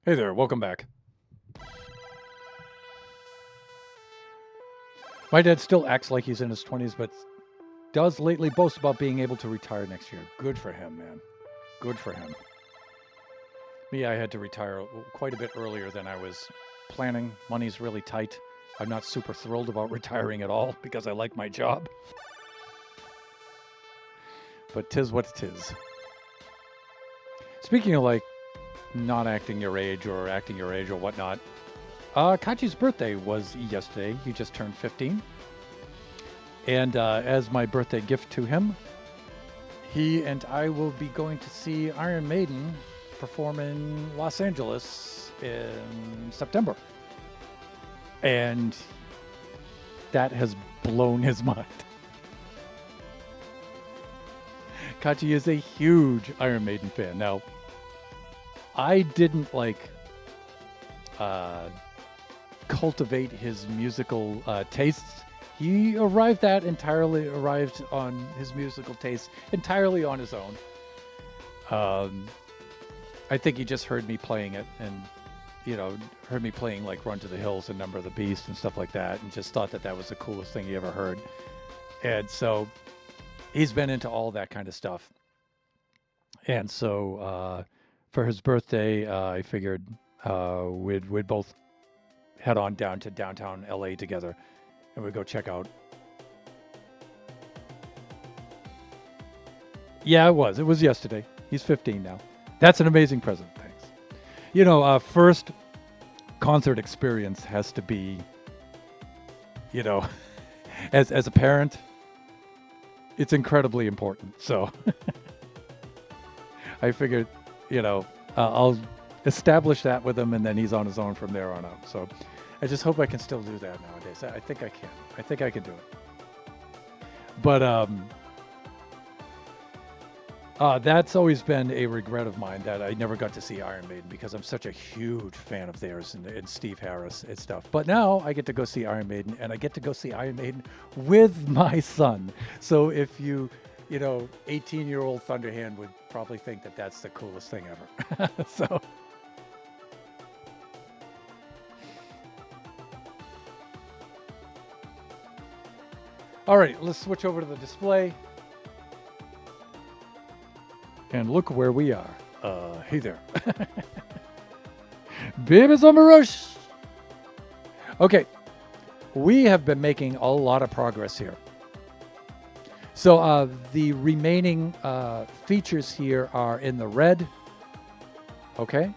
Hey there, welcome back. My dad still acts like he's in his 20s, but does lately boast about being able to retire next year. Good for him, man. Good for him. Me, I had to retire quite a bit earlier than I was planning. Money's really tight. I'm not super thrilled about retiring at all because I like my job. But 'tis what 'tis. Speaking of like not acting your age or acting your age or whatnot, Kachi's birthday was yesterday. He just turned 15. And as my birthday gift to him, he and I will be going to see Iron Maiden perform in Los Angeles in September. And that has blown his mind. Kachi is a huge Iron Maiden fan. Now, I didn't cultivate his musical tastes. He arrived on his musical tastes entirely on his own. I think he just heard me playing it and, heard me playing like Run to the Hills and Number of the Beast and stuff like that, and just thought that was the coolest thing he ever heard. And so he's been into all that kind of stuff. And so for his birthday, I figured we'd both head on down to downtown LA together, and we'd go check out. Yeah, it was yesterday. He's 15 now. That's an amazing present. Thanks. First concert experience has to be, as a parent, it's incredibly important. So I figured, I'll establish that with him, and then he's on his own from there on out. So I just hope I can still do that nowadays. I think I can. I think I can do it. But that's always been a regret of mine that I never got to see Iron Maiden because I'm such a huge fan of theirs and Steve Harris and stuff. But now I get to go see Iron Maiden, and I get to go see Iron Maiden with my son. So if 18-year-old Thunderhand would probably think that that's the coolest thing ever. So. All right, let's switch over to the display. And look where we are. Hey there. Baby Zombie Rush. Okay, we have been making a lot of progress here. So the remaining features here are in the red. Okay,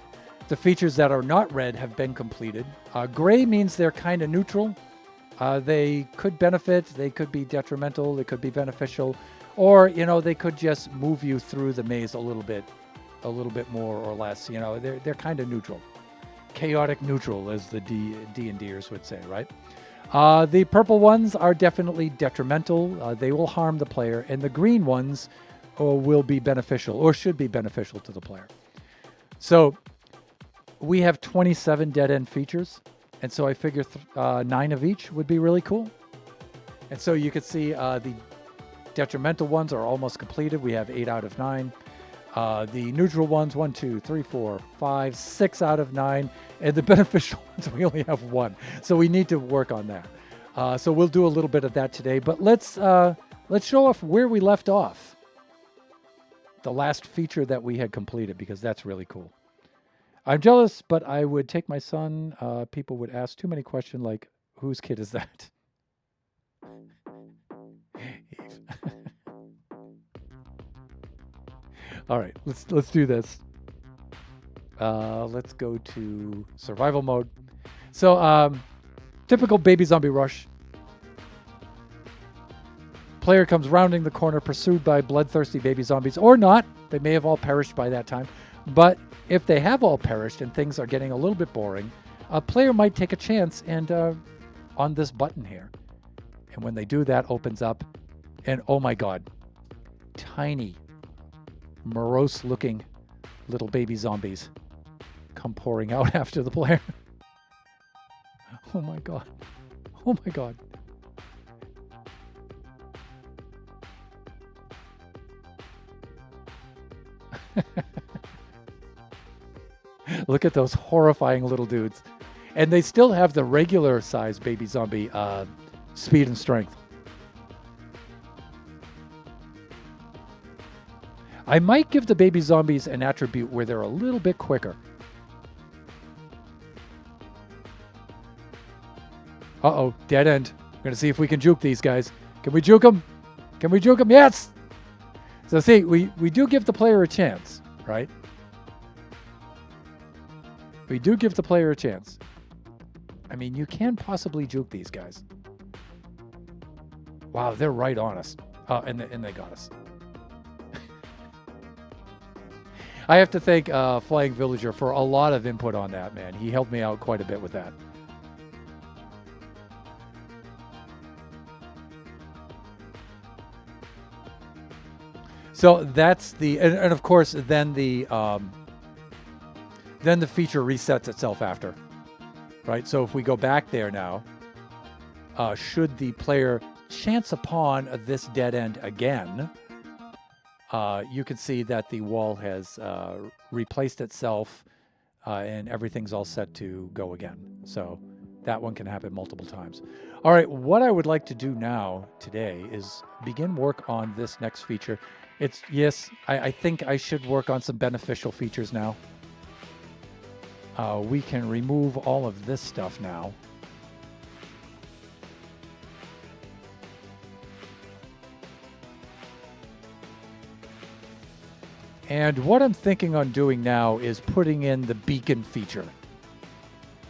the features that are not red have been completed. Gray means they're kind of neutral. They could benefit, they could be detrimental, they could be beneficial, or they could just move you through the maze a little bit more or less. They're kind of neutral, chaotic neutral, as the D&Ders would say, right? The purple ones are definitely detrimental. They will harm the player, and the green ones will be beneficial or should be beneficial to the player. So we have 27 dead end features. And so I figure 9 of each would be really cool. And so you can see the detrimental ones are almost completed. We have 8 out of 9. The neutral ones, 1, 2, 3, 4, 5, 6 out of 9. And the beneficial ones, we only have 1. So we need to work on that. So we'll do a little bit of that today. But let's show off where we left off. The last feature that we had completed, because that's really cool. I'm jealous, but I would take my son. People would ask too many questions like, whose kid is that? All right, let's do this. Let's go to survival mode. So, typical Baby Zombie Rush. Player comes rounding the corner, pursued by bloodthirsty baby zombies, or not. They may have all perished by that time. But if they have all perished and things are getting a little bit boring, a player might take a chance and on this button here. And when they do, that opens up, and oh my God, tiny, morose-looking little baby zombies come pouring out after the player. Oh my God. Oh my God. Look at those horrifying little dudes. And they still have the regular size baby zombie speed and strength. I might give the baby zombies an attribute where they're a little bit quicker. Uh-oh, dead end. We're going to see if we can juke these guys. Can we juke them? Can we juke them? Yes! So see, we do give the player a chance, right? We do give the player a chance. I mean, you can possibly juke these guys. Wow, they're right on us. And they got us. I have to thank Flying Villager for a lot of input on that, man. He helped me out quite a bit with that. So that's the, and of course, then the feature resets itself after, right? So if we go back there now, should the player chance upon this dead end again, you can see that the wall has replaced itself and everything's all set to go again. So that one can happen multiple times. All right, what I would like to do now today is begin work on this next feature. I think I should work on some beneficial features now. We can remove all of this stuff now. And what I'm thinking on doing now is putting in the beacon feature.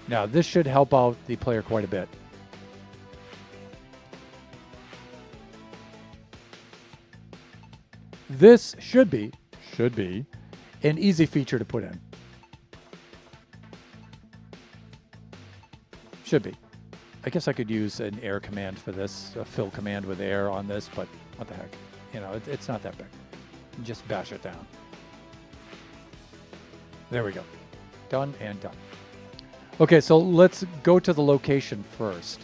Now, this should help out the player quite a bit. This should be an easy feature to put in. Should be. I guess I could use an air command for this, a fill command with air on this, but what the heck? You know, it's not that big. Just bash it down. There we go. Done and done. Okay, so let's go to the location first.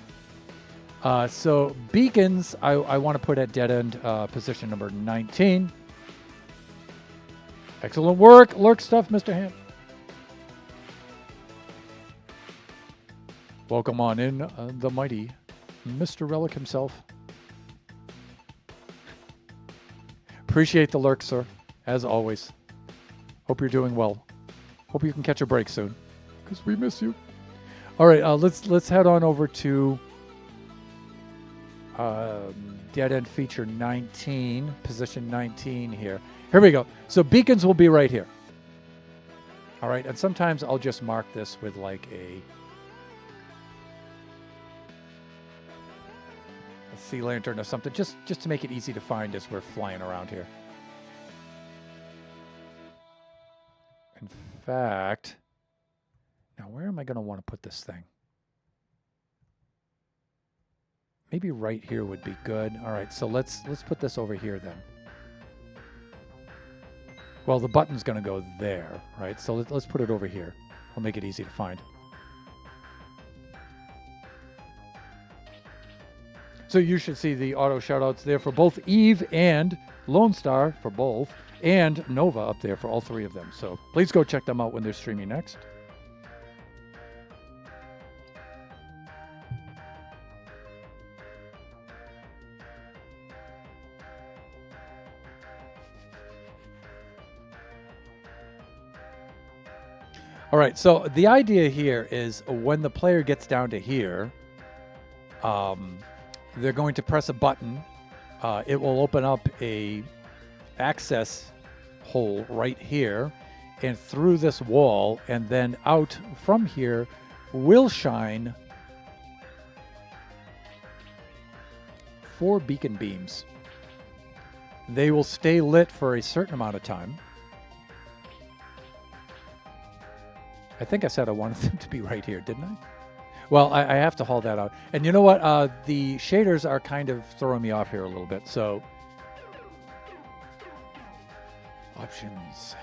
So beacons, I want to put at dead end position number 19. Excellent work. Lurk stuff, Mr. Ham. Welcome on in, the mighty Mr. Relic himself. Appreciate the lurk, sir, as always. Hope you're doing well. Hope you can catch a break soon, because we miss you. All right, let's head on over to dead end feature 19, position 19 here. Here we go. So beacons will be right here. All right, and sometimes I'll just mark this with like a sea lantern or something, just to make it easy to find as we're flying around here. In fact, now where am I going to want to put this thing? Maybe right here would be good. All right, so let's put this over here then. Well, the button's going to go there, right? So let's put it over here. I'll make it easy to find. So you should see the auto shoutouts there for both Eve and Lone Star for both, and Nova up there for all three of them. So please go check them out when they're streaming next. All right, so the idea here is when the player gets down to here, they're going to press a button. It will open up a access hole right here and through this wall, and then out from here will shine 4 beacon beams. They will stay lit for a certain amount of time. I think I said I wanted them to be right here, didn't I? Well, I have to haul that out. And you know what? The shaders are kind of throwing me off here a little bit. So, options.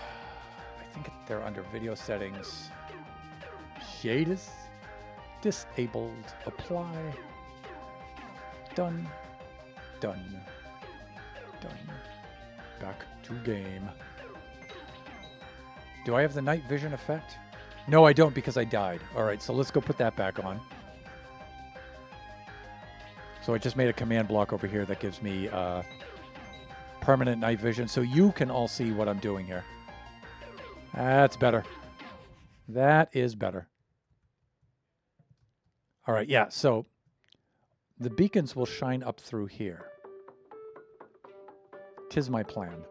I think they're under video settings. Shaders disabled. Apply. Done. Done. Done. Back to game. Do I have the night vision effect? No, I don't because I died. All right, so let's go put that back on. So I just made a command block over here that gives me permanent night vision, so you can all see what I'm doing here. That's better. That is better. All right, yeah, so the beacons will shine up through here. 'Tis my plan.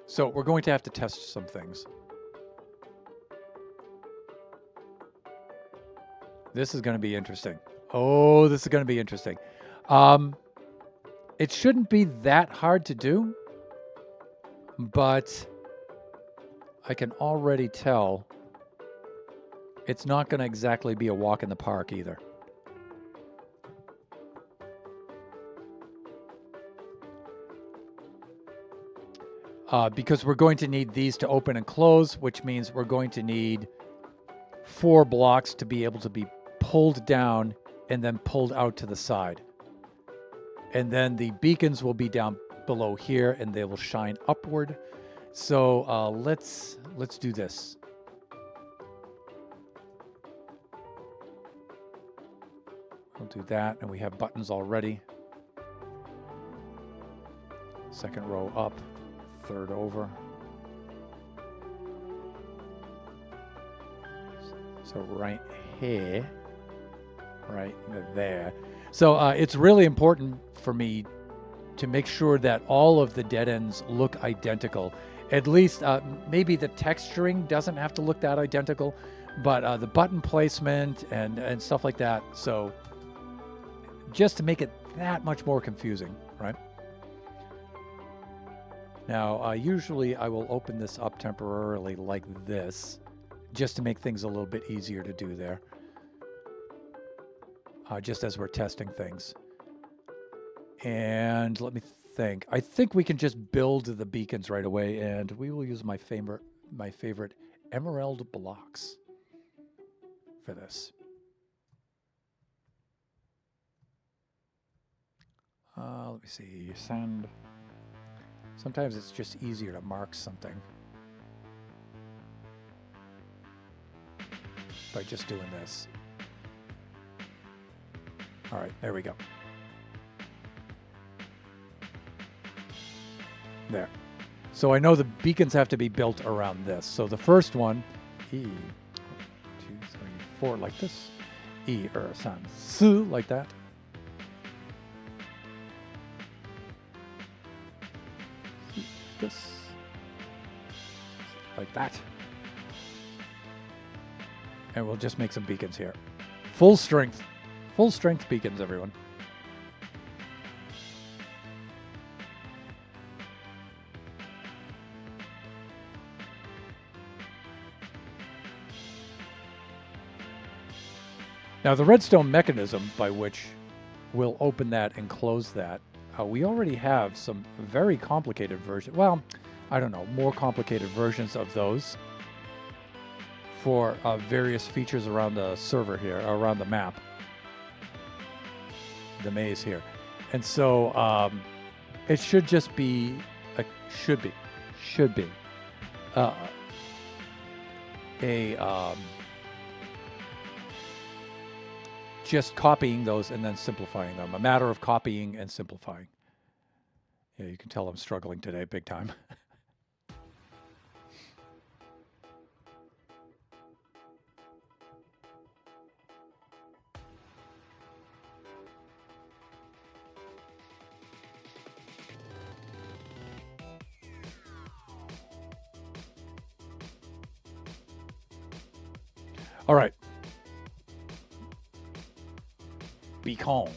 So we're going to have to test some things. This is going to be interesting. Oh, this is going to be interesting. It shouldn't be that hard to do, but I can already tell it's not going to exactly be a walk in the park either. Because we're going to need these to open and close, which means we're going to need 4 blocks to be able to be pulled down and then pulled out to the side. And then the beacons will be down below here and they will shine upward. So let's do this. We'll do that, and we have buttons already. Second row up, third over. So right here, right there. So it's really important for me to make sure that all of the dead ends look identical. At least maybe the texturing doesn't have to look that identical, but the button placement and stuff like that. So just to make it that much more confusing, right? Now, usually I will open this up temporarily like this, just to make things a little bit easier to do there, just as we're testing things. And let me think. I think we can just build the beacons right away, and we will use my favorite emerald blocks for this. Let me see. Send. Sometimes it's just easier to mark something by just doing this. All right, there we go. There. So I know the beacons have to be built around this. So the first one, E, 2, 3, 4, like this. E, san, su, like that. This, like that. And we'll just make some beacons here. Full strength beacons, everyone. Now the redstone mechanism by which we'll open that and close that, we already have some very complicated versions. Well, I don't know, more complicated versions of those for various features around the server here, around the map, the maze here. And so it should just be, should be just copying those and then simplifying them. A matter of copying and simplifying. Yeah, you can tell I'm struggling today big time. All right. Beacon.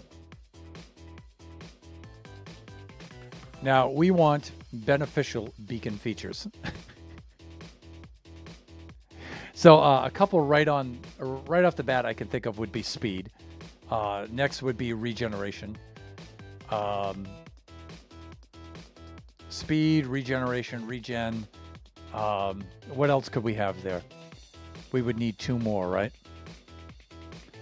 Now we want beneficial beacon features. So a couple right off the bat I can think of would be speed. Next would be regeneration. Speed, regeneration, regen. What else could we have there? We would need 2 more, right?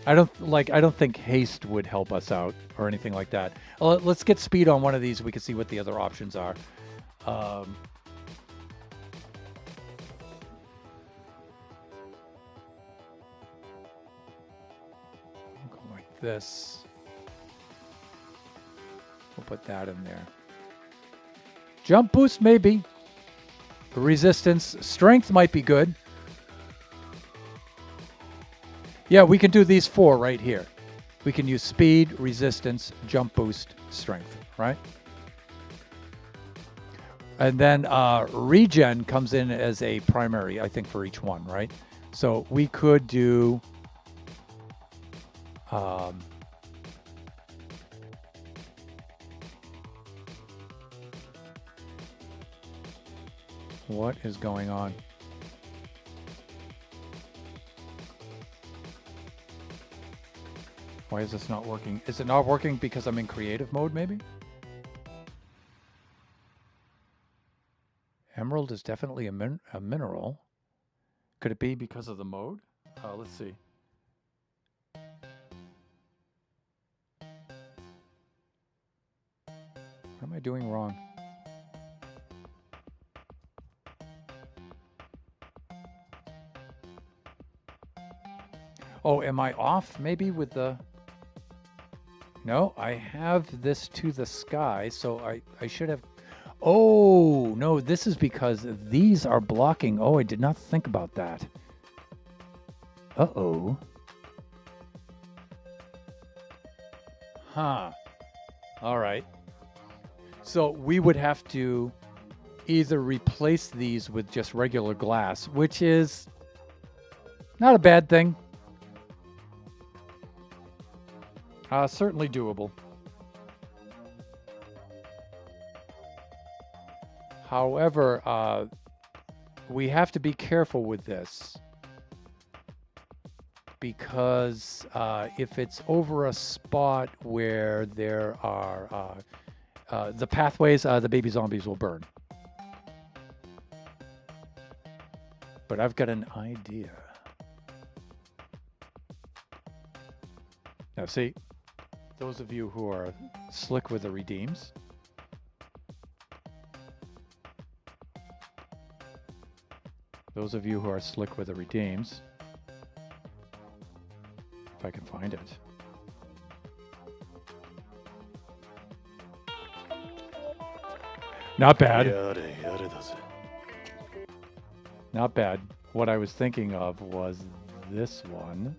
I don't think haste would help us out or anything like that. Let's get speed on one of these. We can see what the other options are. Um, go like this. We'll put that in there. Jump boost, maybe. Resistance. Strength might be good. Yeah, we can do these 4 right here. We can use speed, resistance, jump boost, strength, right? And then regen comes in as a primary, I think, for each one, right? So we could do... what is going on? Why is this not working? Is it not working because I'm in creative mode, maybe? Emerald is definitely a mineral. Could it be because of the mode? Let's see. What am I doing wrong? Oh, am I off maybe with the... No, I have this to the sky, so I should have... Oh, no, this is because these are blocking. Oh, I did not think about that. Uh-oh. Huh. All right. So we would have to either replace these with just regular glass, which is not a bad thing. Certainly doable. However, we have to be careful with this because if it's over a spot where there are the pathways, the baby zombies will burn. But I've got an idea. Now see, those of you who are slick with the redeems, if I can find it. Not bad. Not bad. What I was thinking of was this one.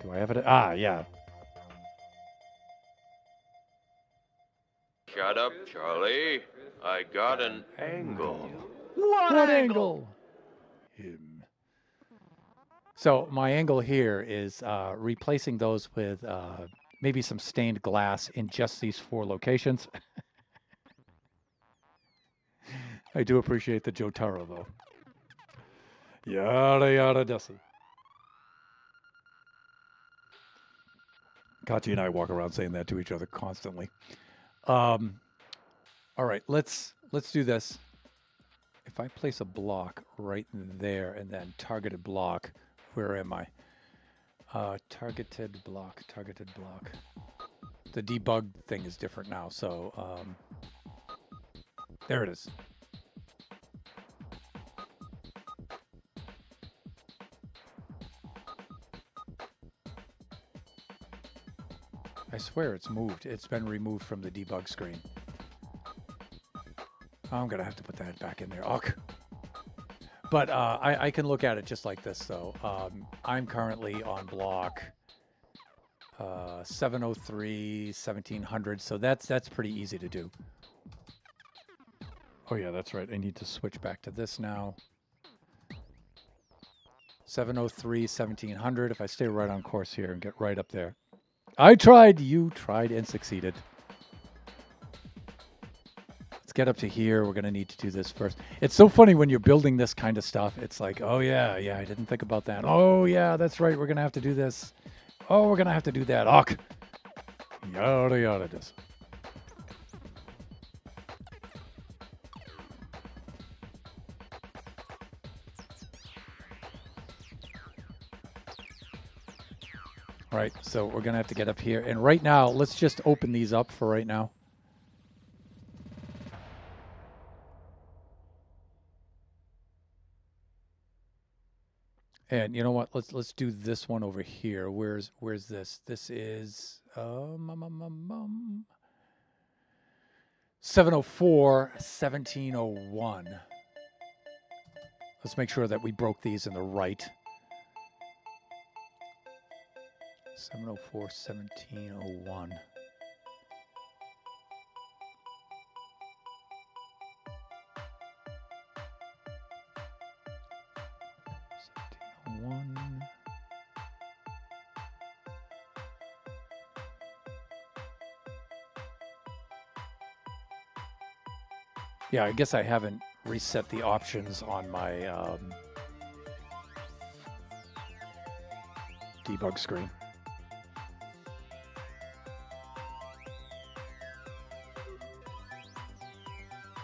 Do I have it? Ah, yeah. Shut up, Charlie. I got an angle. What angle? Him. So my angle here is replacing those with maybe some stained glass in just these 4 locations. I do appreciate the Jotaro, though. Yada yada desi. Kachi and I walk around saying that to each other constantly. All right, let's do this. If I place a block right there and then targeted block, where am I? Targeted block. The debug thing is different now, so there it is. I swear it's moved. It's been removed from the debug screen. I'm going to have to put that back in there. But I can look at it just like this, though. I'm currently on block 703, 1700, so that's pretty easy to do. Oh, yeah, that's right. I need to switch back to this now. 703, 1700. If I stay right on course here and get right up there. I tried, you tried and succeeded. Let's get up to here. We're going to need to do this first. It's so funny when you're building this kind of stuff. It's like, oh, yeah, I didn't think about that. Oh, yeah, that's right. We're going to have to do this. Oh, we're going to have to do that. Yada, yada, this. right? So we're going to have to get up here. And right now, let's just open these up for right now. And you know what? Let's do this one over here. Where's this? This is 704, 1701. Let's make sure that we broke these in the right. 704, 1701. Yeah, I guess I haven't reset the options on my debug screen.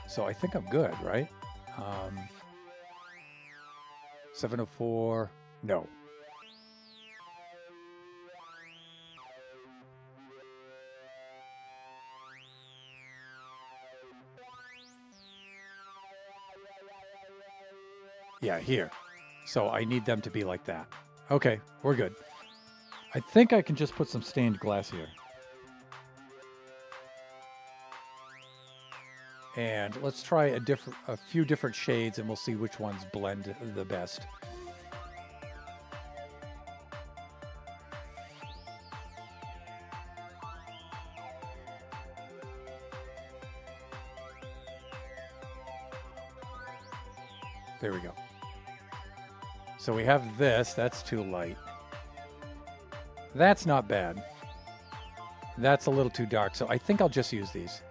So I think I'm good, right? 704, no. Yeah, here. So I need them to be like that. Okay, we're good. I think I can just put some stained glass here. And let's try a few different shades and we'll see which ones blend the best. There we go. So we have this. That's too light. That's not bad. That's a little too dark. So I think I'll just use these.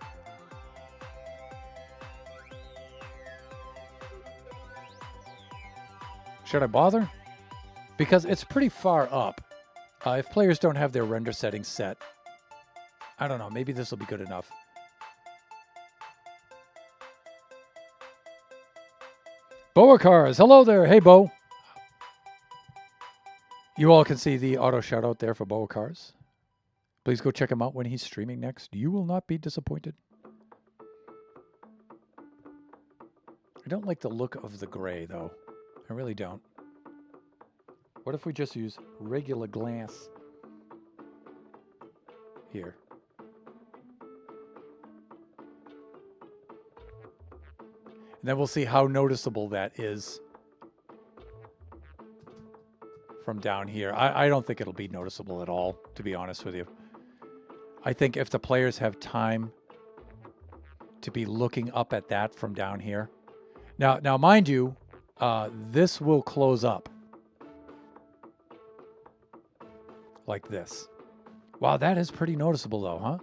Should I bother? Because it's pretty far up. If players don't have their render settings set, I don't know. Maybe this will be good enough. Boacars, hello there. Hey, Bo. You all can see the auto shout out there for Boacars. Please go check him out when he's streaming next. You will not be disappointed. I don't like the look of the gray, though. I really don't. What if we just use regular glass here? And then we'll see how noticeable that is from down here. I don't think it'll be noticeable at all, to be honest with you. I think if the players have time to be looking up at that from down here. Now, mind you, this will close up like this. Wow, that is pretty noticeable though, huh?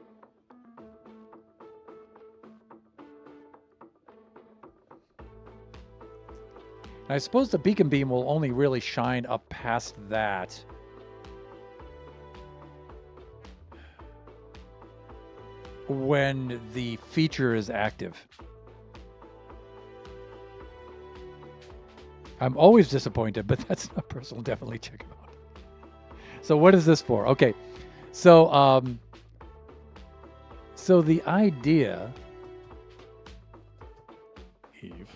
I suppose the beacon beam will only really shine up past that. When the feature is active. I'm always disappointed, but that's not personal. Definitely check it out. So what is this for? Okay. So so the idea, Eve.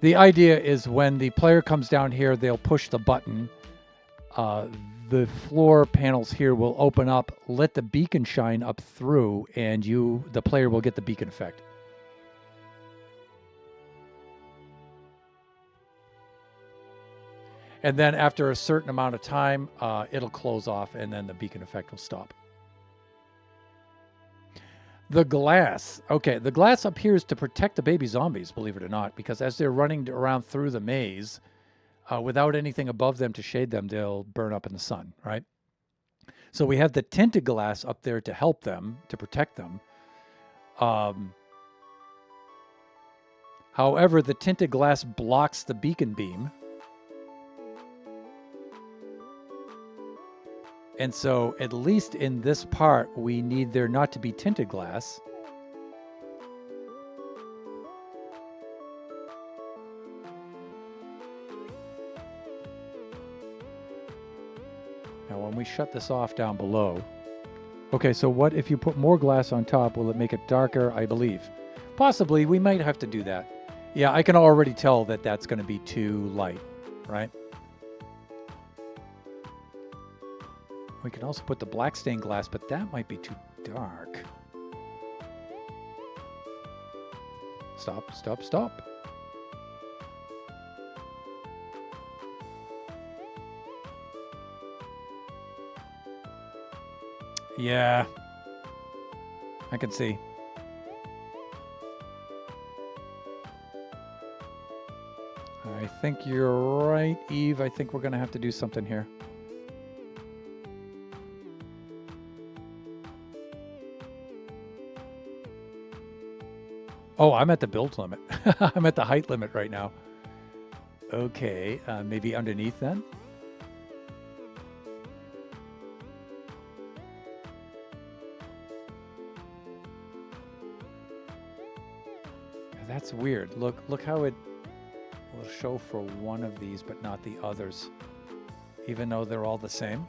The idea is when the player comes down here, they'll push the button. The floor panels here will open up, let the beacon shine up through, and the player will get the beacon effect. And then after a certain amount of time, it'll close off, and then the beacon effect will stop. The glass. Okay, the glass up here is to protect the baby zombies, believe it or not, because as they're running around through the maze, without anything above them to shade them, they'll burn up in the sun, right? So we have the tinted glass up there to help them, to protect them. However, the tinted glass blocks the beacon beam. And so at least in this part, we need there not to be tinted glass. Now, when we shut this off down below, okay, so what if you put more glass on top? Will it make it darker? I believe. Possibly, we might have to do that. Yeah, I can already tell that that's going to be too light, right? We can also put the black stained glass, but that might be too dark. Stop, stop, stop. Yeah, I can see. I think you're right, Eve. I think we're going to have to do something here. Oh, I'm at the build limit. I'm at the height limit right now. Okay, maybe underneath then? That's weird. Look how it will show for one of these, but not the others, even though they're all the same.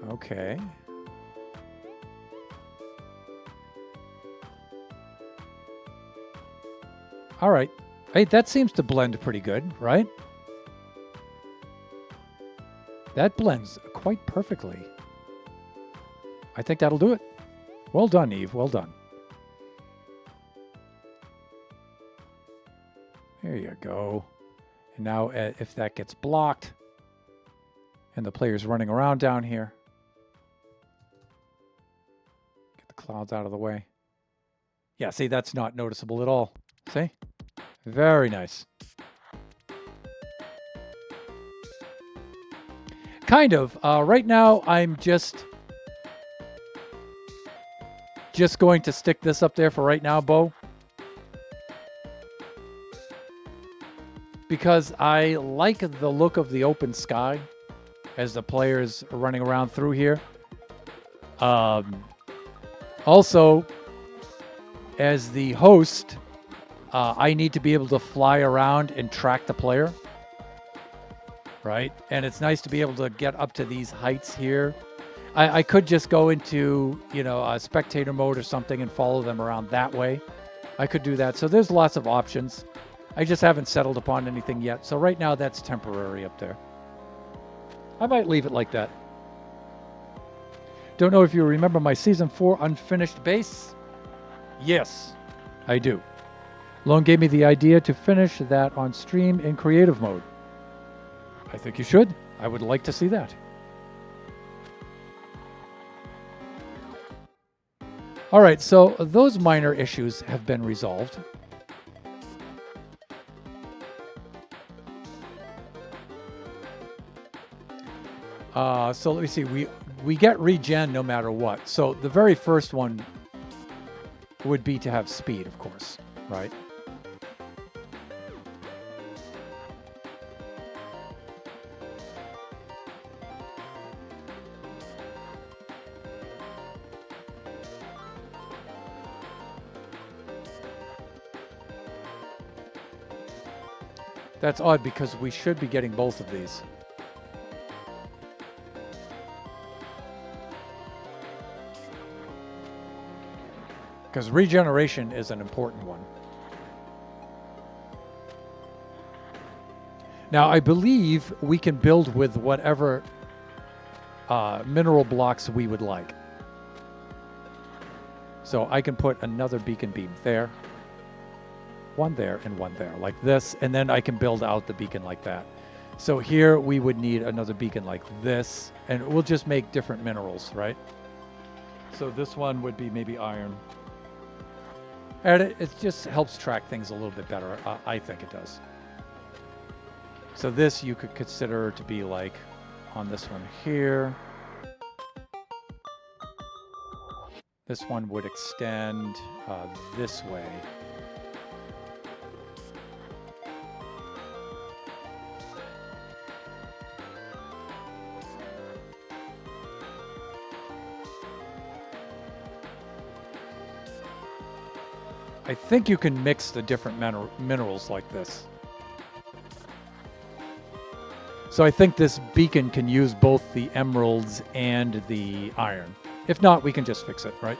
Okay. All right. Hey, that seems to blend pretty good, right? That blends quite perfectly. I think that'll do it. Well done, Eve. Well done. There you go. And now if that gets blocked and the player's running around down here, get the clouds out of the way. Yeah, see, that's not noticeable at all. See? Very nice. Kind of. Right now, I'm just going to stick this up there for right now, Bo. Because I like the look of the open sky as the players are running around through here. Also, as the host, I need to be able to fly around and track the player. Right? And it's nice to be able to get up to these heights here. I could just go into, a spectator mode or something and follow them around that way. I could do that. So there's lots of options. I just haven't settled upon anything yet. So right now that's temporary up there. I might leave it like that. Don't know if you remember my Season 4 unfinished base. Yes, I do. Lone gave me the idea to finish that on stream in creative mode. I think you should. I would like to see that. All right, so those minor issues have been resolved. So let me see. We get regen no matter what. So the very first one would be to have speed, of course, right? That's odd because we should be getting both of these. Because regeneration is an important one. Now, I believe we can build with whatever mineral blocks we would like. So I can put another beacon beam there. One there and one there, like this, and then I can build out the beacon like that. So here we would need another beacon like this, and we'll just make different minerals, right? So this one would be maybe iron. And it just helps track things a little bit better. I think it does. So this you could consider to be like on this one here. This one would extend this way. I think you can mix the different minerals like this. So I think this beacon can use both the emeralds and the iron. If not, we can just fix it, right?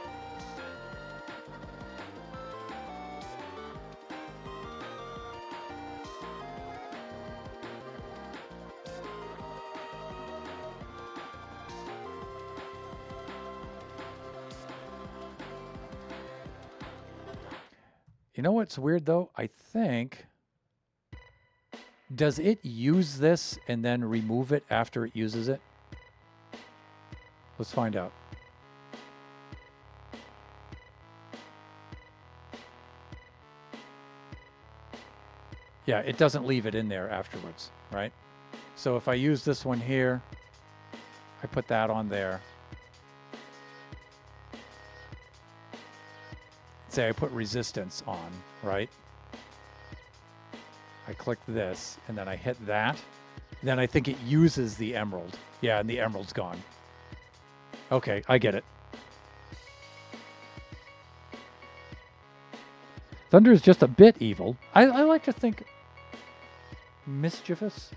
You know what's weird though? I think, does it use this and then remove it after it uses it? Let's find out. Yeah, it doesn't leave it in there afterwards, right? So if I use this one here, I put that on there. Say I put resistance on, right? I click this and then I hit that. Then I think it uses the emerald. Yeah, and the emerald's gone. Okay, I get it. Thunder is just a bit evil. I like to think mischievous.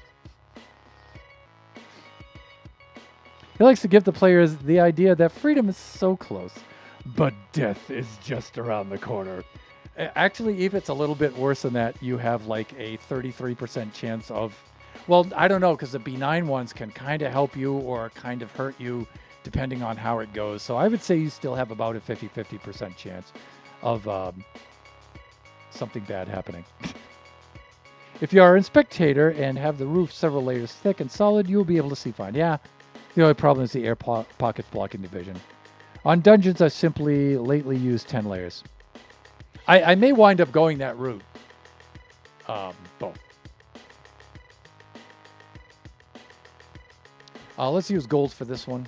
He likes to give the players the idea that freedom is so close, but death is just around the corner. Actually, Eve, it's a little bit worse than that. You have like a 33% chance of, well, I don't know, because the benign ones can kind of help you or kind of hurt you depending on how it goes. So I would say you still have about a 50% chance of something bad happening. If you are in Spectator and have the roof several layers thick and solid, you'll be able to see fine. Yeah, the only problem is the air pockets blocking the vision. On Dungeons, I simply lately used 10 layers. I may wind up going that route. Both. Let's use gold for this one.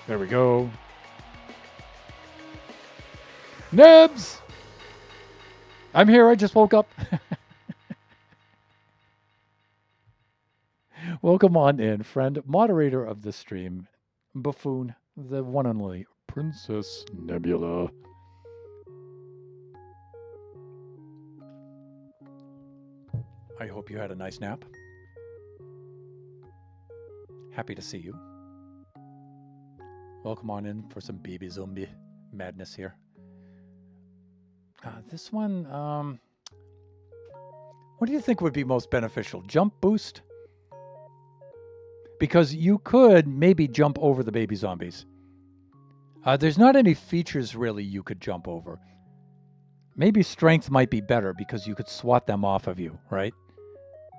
There we go. Nebs! I'm here, I just woke up. Welcome on in, friend, moderator of the stream, buffoon, the one and only Princess Nebula. I hope you had a nice nap. Happy to see you. Welcome on in for some baby zombie madness here. This one, what do you think would be most beneficial? Jump boost? Because you could maybe jump over the baby zombies. There's not any features really you could jump over. Maybe strength might be better because you could swat them off of you, right?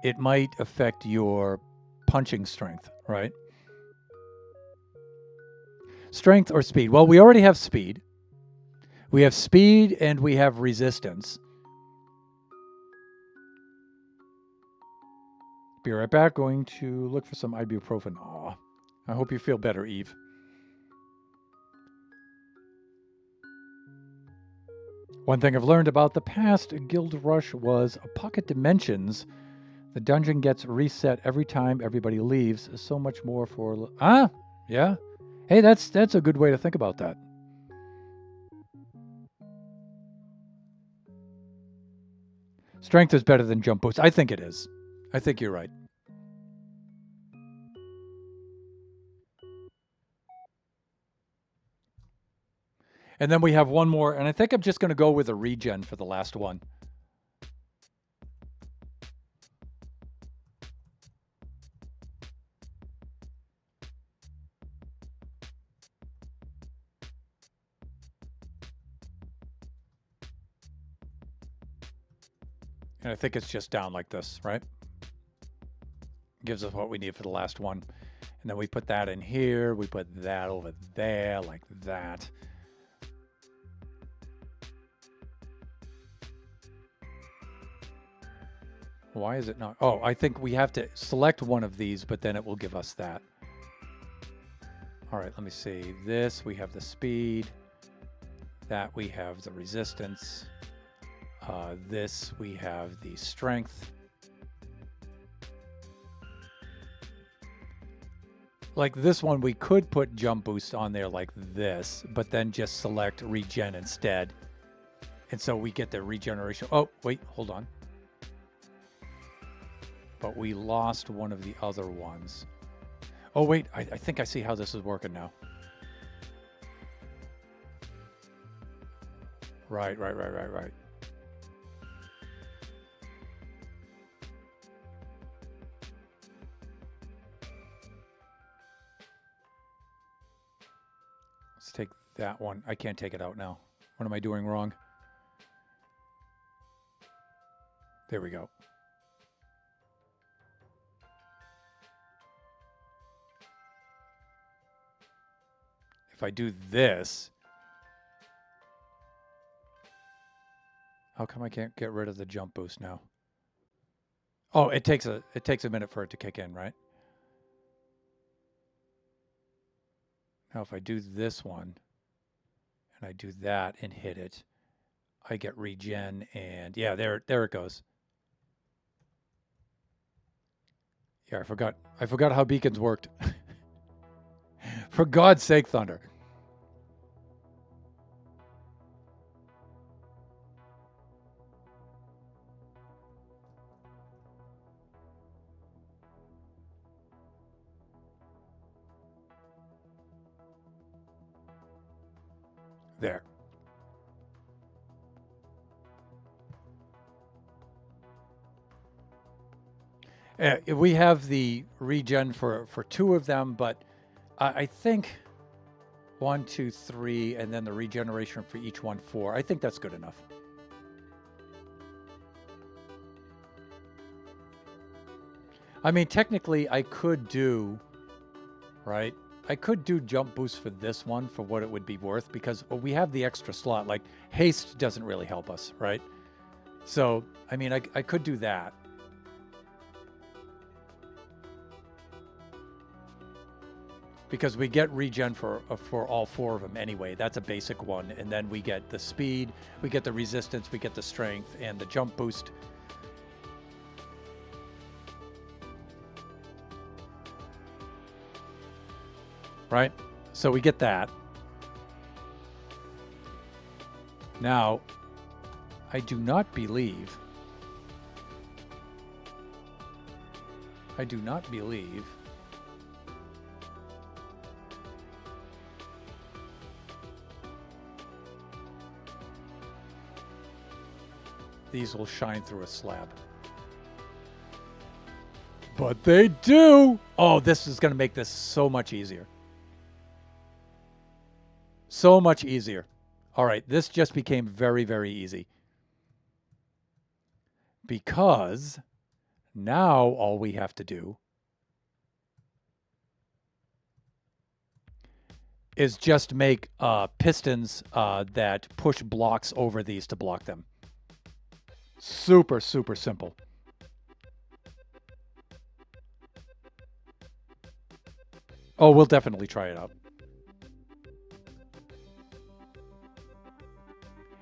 It might affect your punching strength, right? Strength or speed? Well, we already have speed. We have speed and we have resistance. Be right back. Going to look for some ibuprofen. Aw, I hope you feel better, Eve. One thing I've learned about the past Guild Rush was pocket dimensions. The dungeon gets reset every time everybody leaves. So much more for... yeah. Hey, that's a good way to think about that. Strength is better than jump boost. I think it is. I think you're right. And then we have one more, and I think I'm just going to go with a regen for the last one. And I think it's just down like this, right? Gives us what we need for the last one. And then we put that in here. We put that over there like that. Why is it not? Oh, I think we have to select one of these, but then it will give us that. All right, let me see. This, we have the speed. That, we have the resistance. This, we have the strength. Like this one, we could put jump boost on there like this, but then just select regen instead. And so we get the regeneration. Oh, wait, hold on. But we lost one of the other ones. Oh, wait, I think I see how this is working now. Right. Let's take that one. I can't take it out now. What am I doing wrong? There we go. If I do this, how come I can't get rid of the jump boost now? Oh, it takes a minute for it to kick in, right? Now if I do this one and I do that and hit it, I get regen, and yeah, there it goes. Yeah, I forgot how beacons worked. For God's sake, Thunder. There. We have the regen for two of them, but I think 1, 2, 3, and then the regeneration for each one 4. I think that's good enough. I mean, technically, I could do, right? I could do jump boost for this one for what it would be worth, because we have the extra slot. Like, haste doesn't really help us, right? So, I mean, I could do that. Because we get regen for all 4 of them anyway. That's a basic one. And then we get the speed, we get the resistance, we get the strength, and the jump boost. Right? So we get that. Now, I do not believe these will shine through a slab. But they do! Oh, this is going to make this so much easier. So much easier. All right, this just became very, very easy. Because now all we have to do is just make pistons that push blocks over these to block them. Super, super simple. Oh, we'll definitely try it out.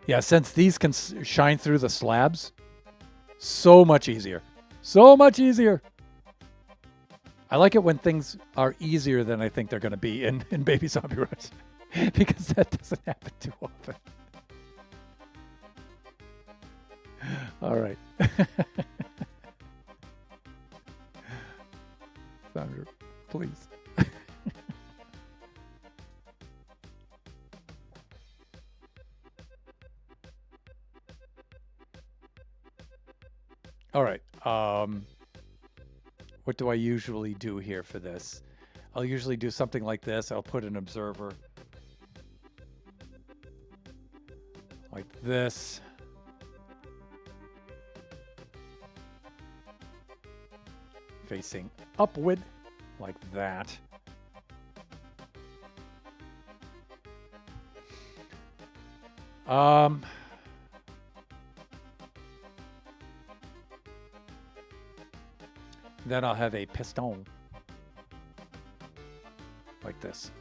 Yeah, since these can shine through the slabs, so much easier. So much easier. I like it when things are easier than I think they're going to be in Baby Zombie Rush. Because that doesn't happen too often. All right. Sandra, please. All right. What do I usually do here for this? I'll usually do something like this. I'll put an observer like this. Facing upward like that. Then I'll have a piston like this.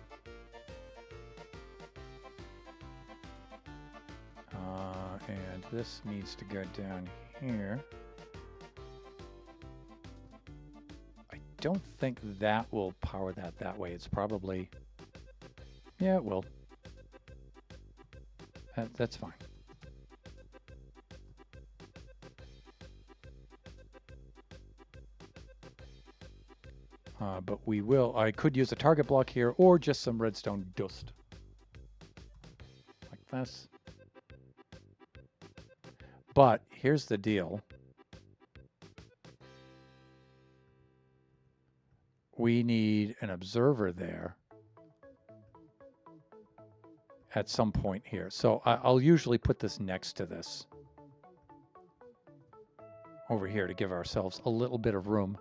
And this needs to go down here. I don't think that will power that way. It's probably, yeah, it will. That's fine. But I could use a target block here or just some redstone dust. Like this. But here's the deal. We need an observer there at some point here. So I'll usually put this next to this over here to give ourselves a little bit of room.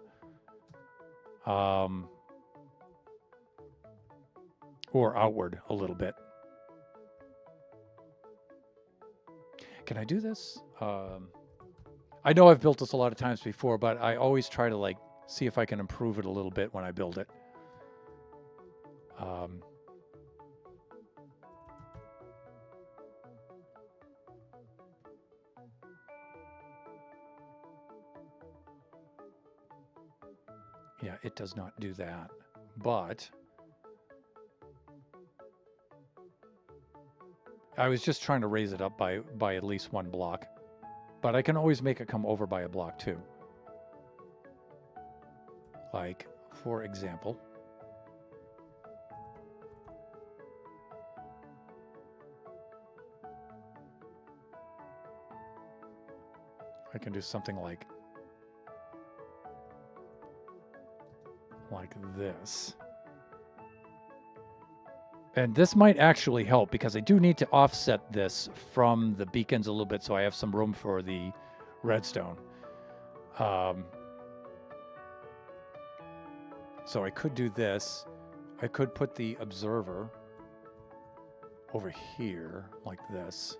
Or outward a little bit. Can I do this? I know I've built this a lot of times before, but I always try to like see if I can improve it a little bit when I build it. Yeah, it does not do that, but I was just trying to raise it up by at least one block, but I can always make it come over by a block too. Like, for example, I can do something like this. And this might actually help because I do need to offset this from the beacons a little bit so I have some room for the redstone. So I could do this. I could put the observer over here like this.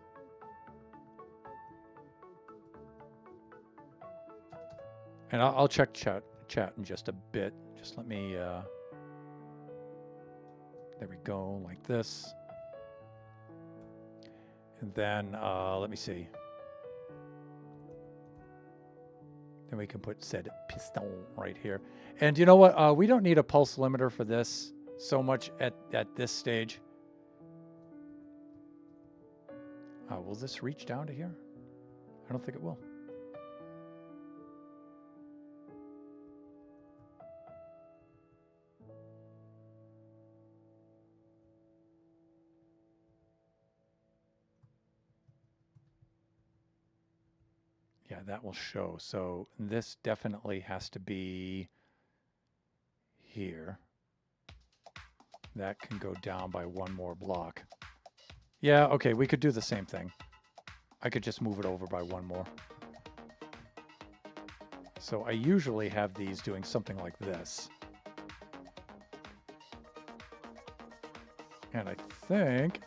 And I'll check chat in just a bit. Just let me, there we go, like this. And then, let me see. Then we can put said piston right here. And you know what? We don't need a pulse limiter for this so much at this stage. Will this reach down to here? I don't think it will. Yeah, that will show. So this definitely has to be here. That can go down by one more block. Yeah, okay, we could do the same thing. I could just move it over by one more. So I usually have these doing something like this. And I think,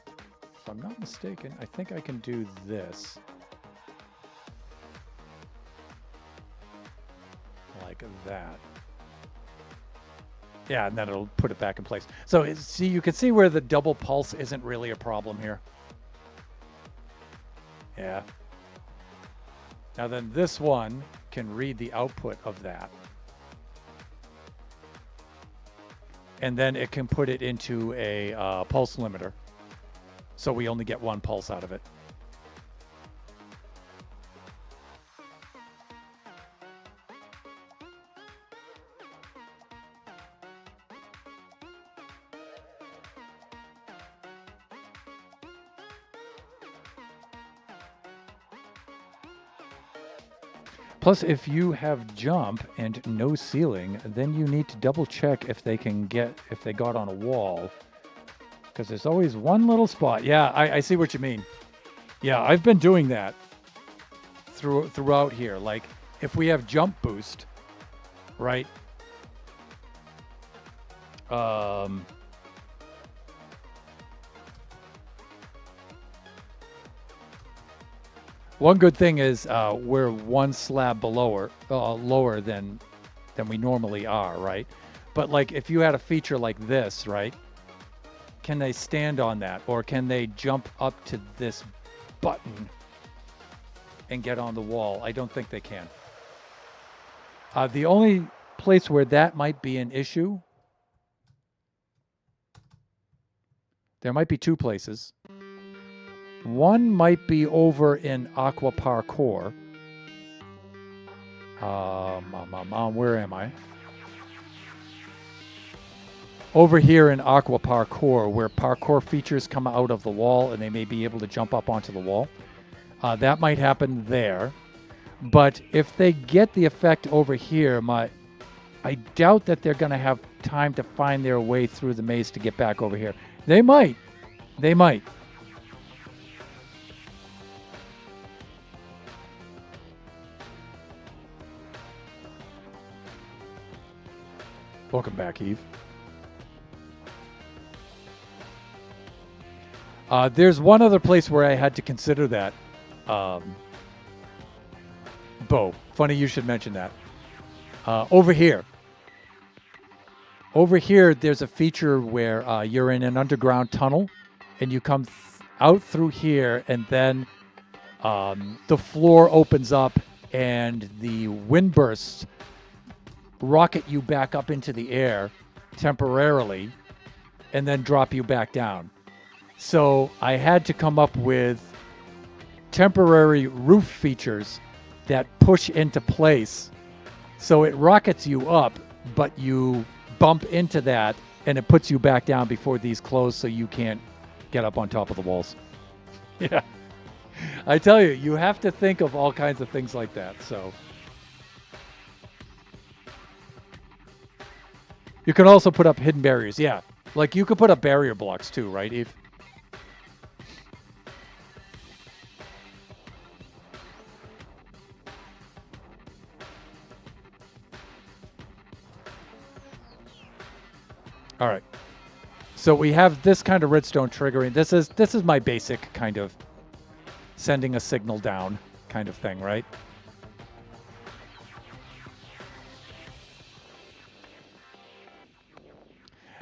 if I'm not mistaken, I think I can do this. Like that. Yeah, and then it'll put it back in place. So see, you can see where the double pulse isn't really a problem here. Yeah. Now then this one can read the output of that. And then it can put it into a pulse limiter. So we only get one pulse out of it. Plus, if you have jump and no ceiling, then you need to double check if they got on a wall. Because there's always one little spot. Yeah, I see what you mean. Yeah, I've been doing that throughout here. Like, if we have jump boost, right? One good thing is we're one slab lower than than we normally are, right? But like if you had a feature like this, right? Can they stand on that, or can they jump up to this button and get on the wall? I don't think they can. The only place where that might be an issue, there might be two places. One might be over in Aqua Parkour. Where am I? Over here in Aqua Parkour, where parkour features come out of the wall and they may be able to jump up onto the wall. That might happen there. But if they get the effect over here, I doubt that they're going to have time to find their way through the maze to get back over here. They might. They might. Welcome back, Eve. There's one other place where I had to consider that. Bo, funny you should mention that. Over here. Over here, there's a feature where you're in an underground tunnel, and you come out through here, and then the floor opens up, and the wind bursts rocket you back up into the air temporarily, and then drop you back down. So I had to come up with temporary roof features that push into place. So it rockets you up, but you bump into that, and it puts you back down before these close, so you can't get up on top of the walls. Yeah. I tell you, you have to think of all kinds of things like that. So you can also put up hidden barriers. Yeah. Like you could put up barrier blocks too, right, Eve? All right. So we have this kind of redstone triggering. This is my basic kind of sending a signal down kind of thing, right?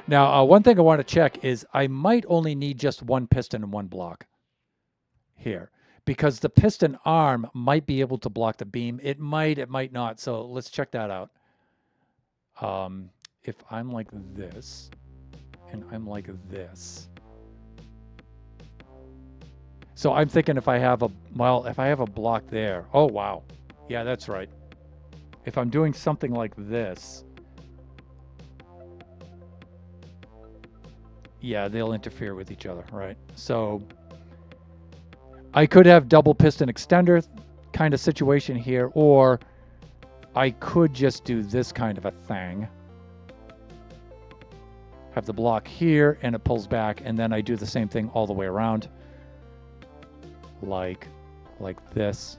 Now, one thing I want to check is I might only need just one piston and one block here, because the piston arm might be able to block the beam. It might not. So let's check that out. If I'm like this, and I'm like this. So I'm thinking if I have a block there. Oh, wow. Yeah, that's right. If I'm doing something like this, yeah, they'll interfere with each other, right? So I could have double piston extender kind of situation here, or I could just do this kind of a thing. Have the block here, and it pulls back, and then I do the same thing all the way around. Like this.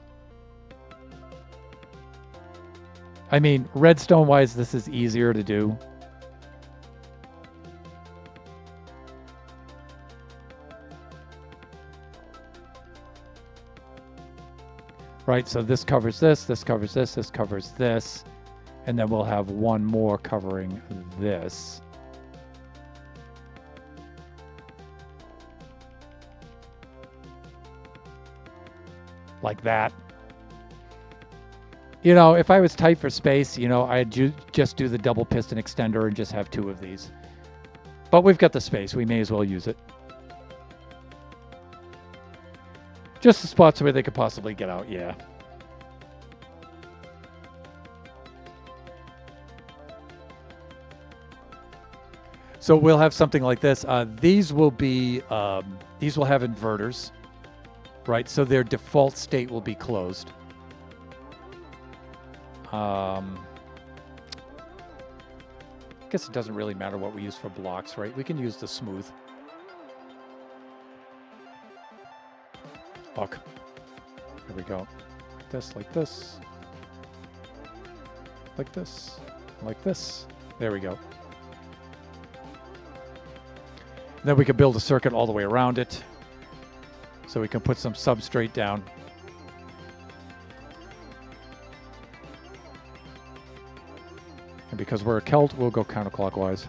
I mean, redstone-wise, this is easier to do. Right, so this covers this, this covers this, this covers this, and then we'll have one more covering this. Like that. You know, if I was tight for space, you know, I'd just do the double piston extender and just have two of these. But we've got the space. We may as well use it. Just the spots where they could possibly get out, yeah. So we'll have something like this. These will have inverters, right? So their default state will be closed. I guess it doesn't really matter what we use for blocks, right? We can use the smooth. Fuck. Here we go. Like this, like this. Like this. Like this. There we go. Then we can build a circuit all the way around it. So we can put some substrate down. because we're a Celt, we'll go counterclockwise.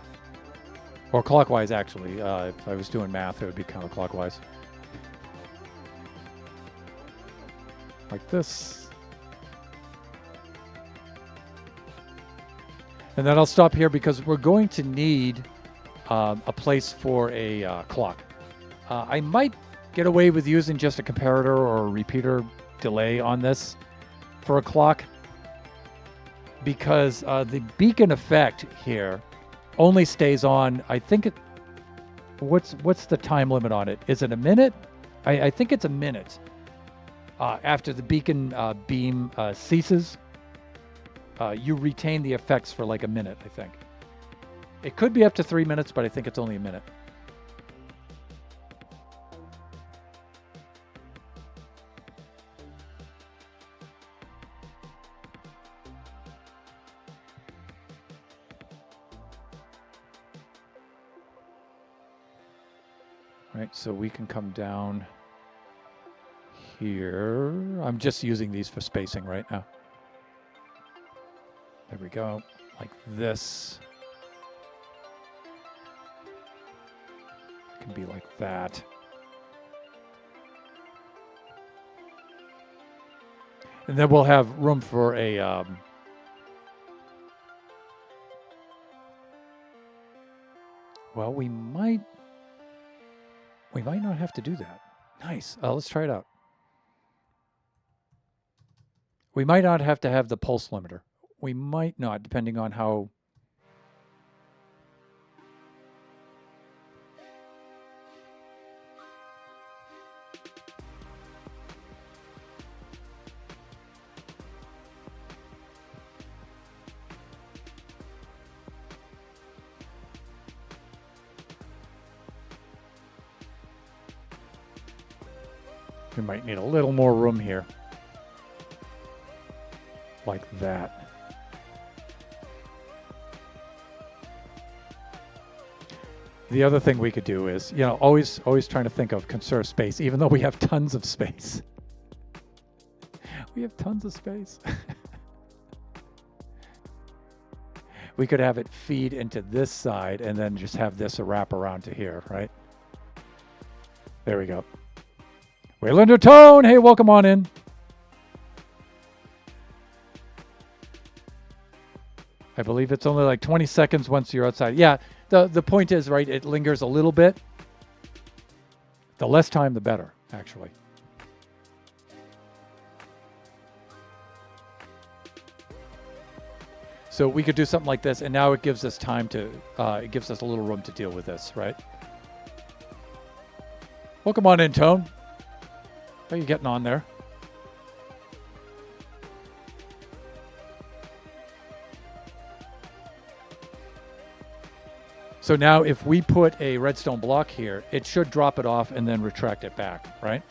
Or clockwise, actually. If I was doing math, it would be counterclockwise. Like this. And then I'll stop here because we're going to need a place for a clock. I might get away with using just a comparator or a repeater delay on this for a clock, because the beacon effect here only stays on, I think it, what's the time limit on it? Is it a minute? I think it's a minute. After the beacon beam ceases, you retain the effects for like a minute, I think. It could be up to 3 minutes, but I think it's only a minute. Right, so we can come down here. I'm just using these for spacing right now. There we go, like this. It can be like that. And then we'll have room for a well, we might not have to do that. Nice. Let's try it out. We might not have to have the pulse limiter. We might not, depending on how. We might need a little more room here. Like that. The other thing we could do is, always trying to think of conserve space, even though we have tons of space. We have tons of space. We could have it feed into this side and then just have this a wrap around to here, right? There we go. Waylander Tone, hey, welcome on in. I believe it's only like 20 seconds once you're outside. Yeah, the point is, right, it lingers a little bit. The less time, the better, actually. So we could do something like this, and now it gives us time to, it gives us a little room to deal with this, right? Welcome on in, Tone. How are you getting on there? So now if we put a redstone block here, it should drop it off and then retract it back, right?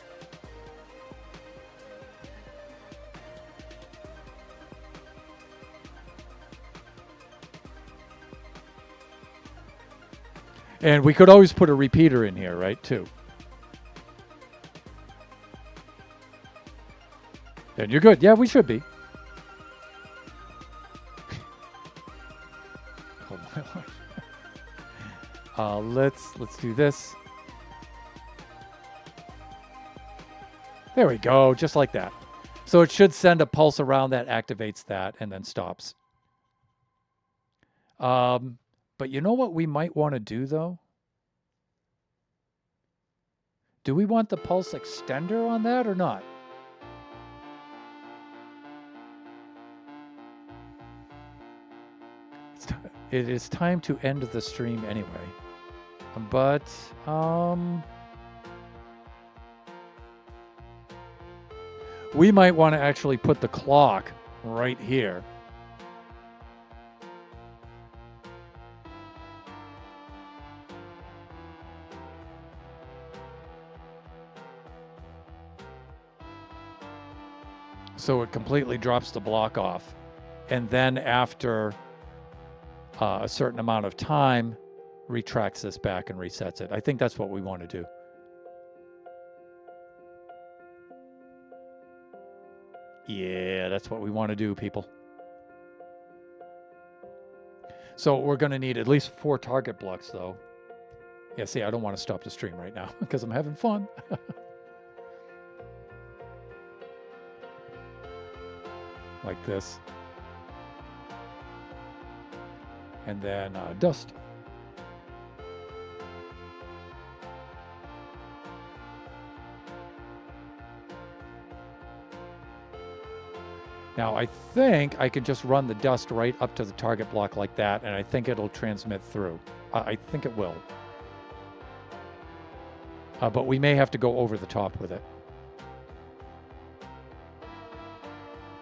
And we could always put a repeater in here, right, too. Then you're good. Yeah, we should be. Oh my Lord. Let's do this. There we go, just like that. So it should send a pulse around that activates that and then stops. But you know what we might want to do though? Do we want the pulse extender on that or not? It is time to end the stream anyway. But, we might want to actually put the clock right here. So it completely drops the block off. And then after a certain amount of time, retracts this back and resets it. I think that's what we want to do. Yeah, that's what we want to do, people. So we're going to need at least 4 target blocks, though. Yeah, see, I don't want to stop the stream right now because I'm having fun. Like this. And then dust. Now, I think I can just run the dust right up to the target block like that, and I think it'll transmit through. I think it will. But we may have to go over the top with it.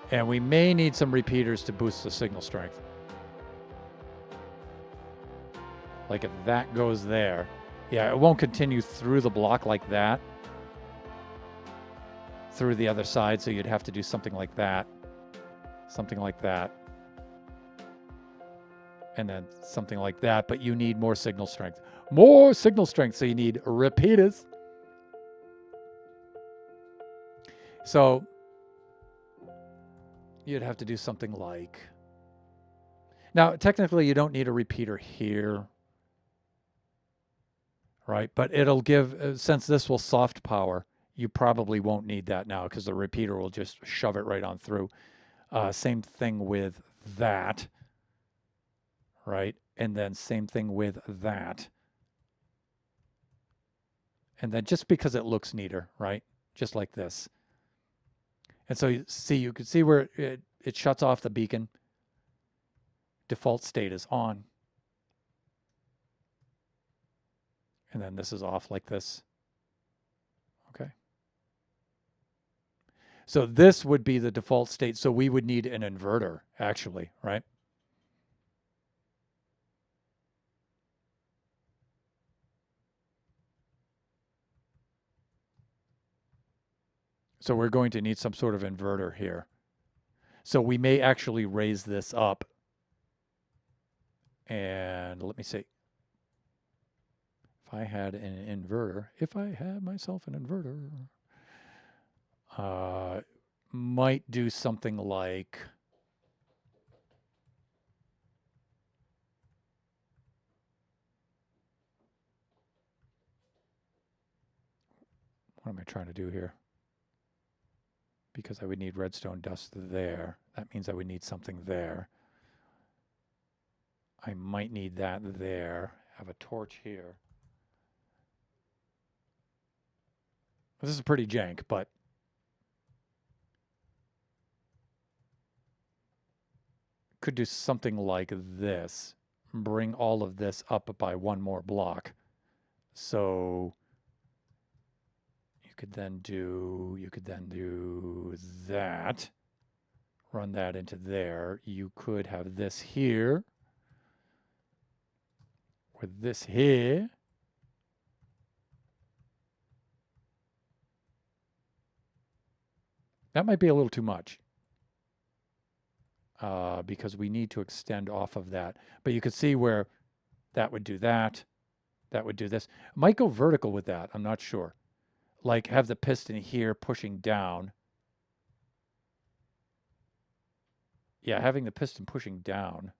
And we may need some repeaters to boost the signal strength. Like if that goes there. Yeah, it won't continue through the block like that. Through the other side, so you'd have to do something like that. Something like that. And then something like that, but you need more signal strength. More signal strength, so you need repeaters. So you'd have to do something like... Now, technically, you don't need a repeater here. Right? But it'll give... Since this will soft power, you probably won't need that now because the repeater will just shove it right on through. Same thing with that. Right? And then same thing with that. And then just because it looks neater, right? Just like this. And so you can see where it shuts off the beacon. Default state is on. And then this is off like this. Okay. So this would be the default state. So we would need an inverter, actually, right? So we're going to need some sort of inverter here. So we may actually raise this up. And let me see. If I had an inverter, if I had myself an inverter, might do something like... What am I trying to do here? Because I would need redstone dust there. That means I would need something there. I might need that there. Have a torch here. This is pretty jank, but could do something like this. Bring all of this up by one more block. So you could then do that. Run that into there. You could have this here. With this here. That might be a little too much. Because we need to extend off of that. But you could see where that would do that. That would do this. Might go vertical with that. I'm not sure. Like have the piston here pushing down. Yeah, having the piston pushing down.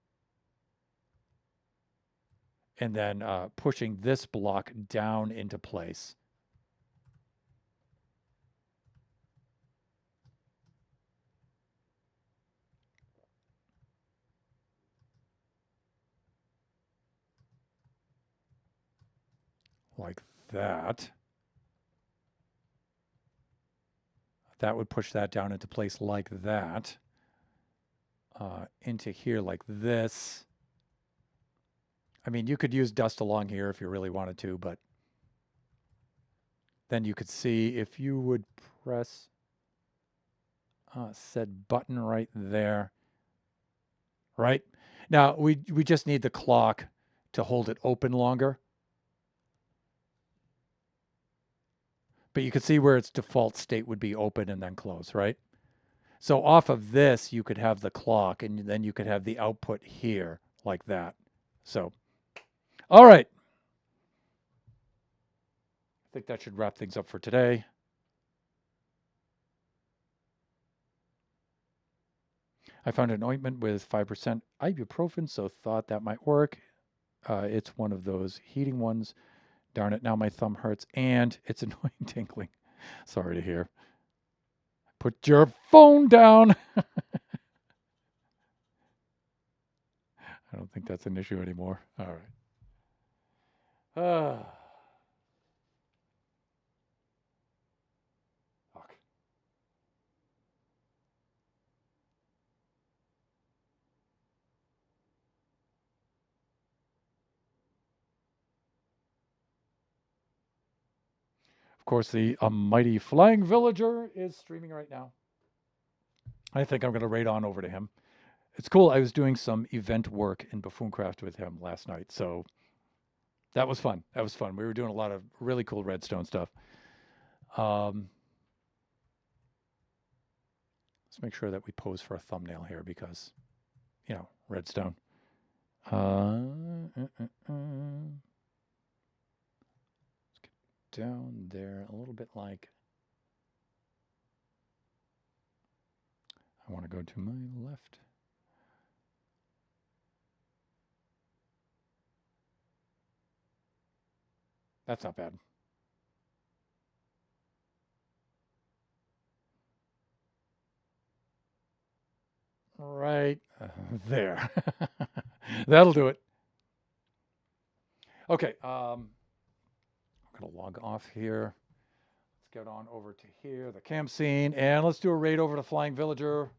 And then pushing this block down into place. Like that. That would push that down into place like that. Into here like this. I mean, you could use dust along here if you really wanted to, but then you could see if you would press said button right there. Right? Now, we just need the clock to hold it open longer. But you can see where its default state would be open and then close, right? So off of this, you could have the clock, and then you could have the output here like that. So, all right. I think that should wrap things up for today. I found an ointment with 5% ibuprofen, so thought that might work. It's one of those heating ones. Darn it, now my thumb hurts and it's annoying tingling. Sorry to hear. Put your phone down. I don't think that's an issue anymore. All right. Fuck. Of course, the mighty Flying Villager is streaming right now. I think I'm going to raid on over to him. It's cool. I was doing some event work in Buffooncraft with him last night, so that was fun. That was fun. We were doing a lot of really cool Redstone stuff. Let's make sure that we pose for a thumbnail here because, you know, Redstone. Let's get down there a little bit like. I want to go to my left. That's not bad. Right there. That'll do it. Okay, I'm going to log off here. Let's get on over to here, the camp scene, and let's do a raid over to Flying Villager.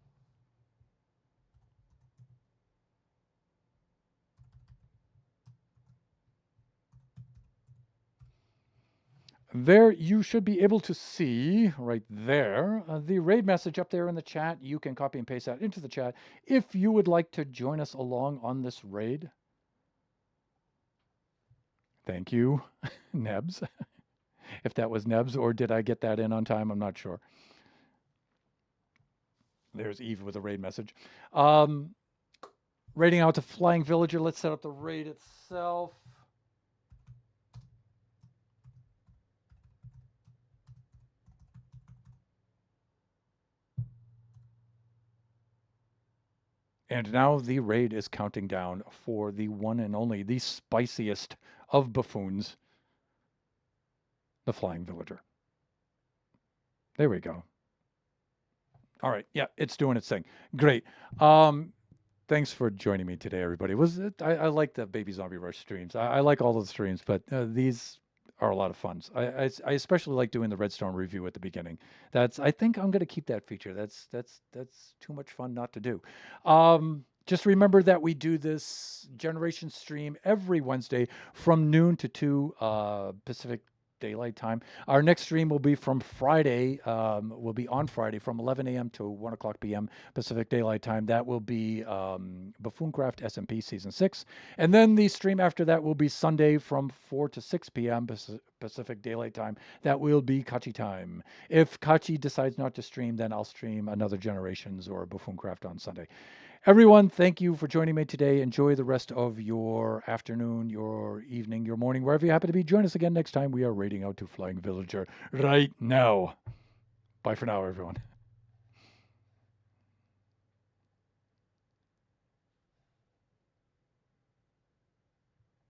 There you should be able to see right there the raid message up there in the chat. You can copy and paste that into the chat if you would like to join us along on this raid. Thank you, Nebs. If that was Nebs or did I get that in on time, I'm not sure. There's Eve with a raid message. Raiding out to Flying Villager. Let's set up the raid itself. And now the raid is counting down for the one and only, the spiciest of buffoons, the Flying Villager. There we go. All right. Yeah, it's doing its thing. Great. Thanks for joining me today, everybody. I like the Baby Zombie Rush streams. I like all of the streams, but these are a lot of fun. I especially like doing the Redstone review at the beginning. I think I'm going to keep that feature. That's too much fun not to do. Just remember that we do this generation stream every Wednesday from noon to 2 Pacific Daylight Time. Our next stream will be from Friday. Will be on Friday from 11 a.m. to 1 o'clock p.m. Pacific Daylight Time. That will be Buffooncraft SMP Season 6. And then the stream after that will be Sunday from 4 to 6 p.m. Pacific Daylight Time. That will be Kachi time. If Kachi decides not to stream, then I'll stream another Generations or Buffooncraft on Sunday. Everyone, thank you for joining me today. Enjoy the rest of your afternoon, your evening, your morning, wherever you happen to be. Join us again next time. We are raiding out to Flying Villager right now. Bye for now, everyone.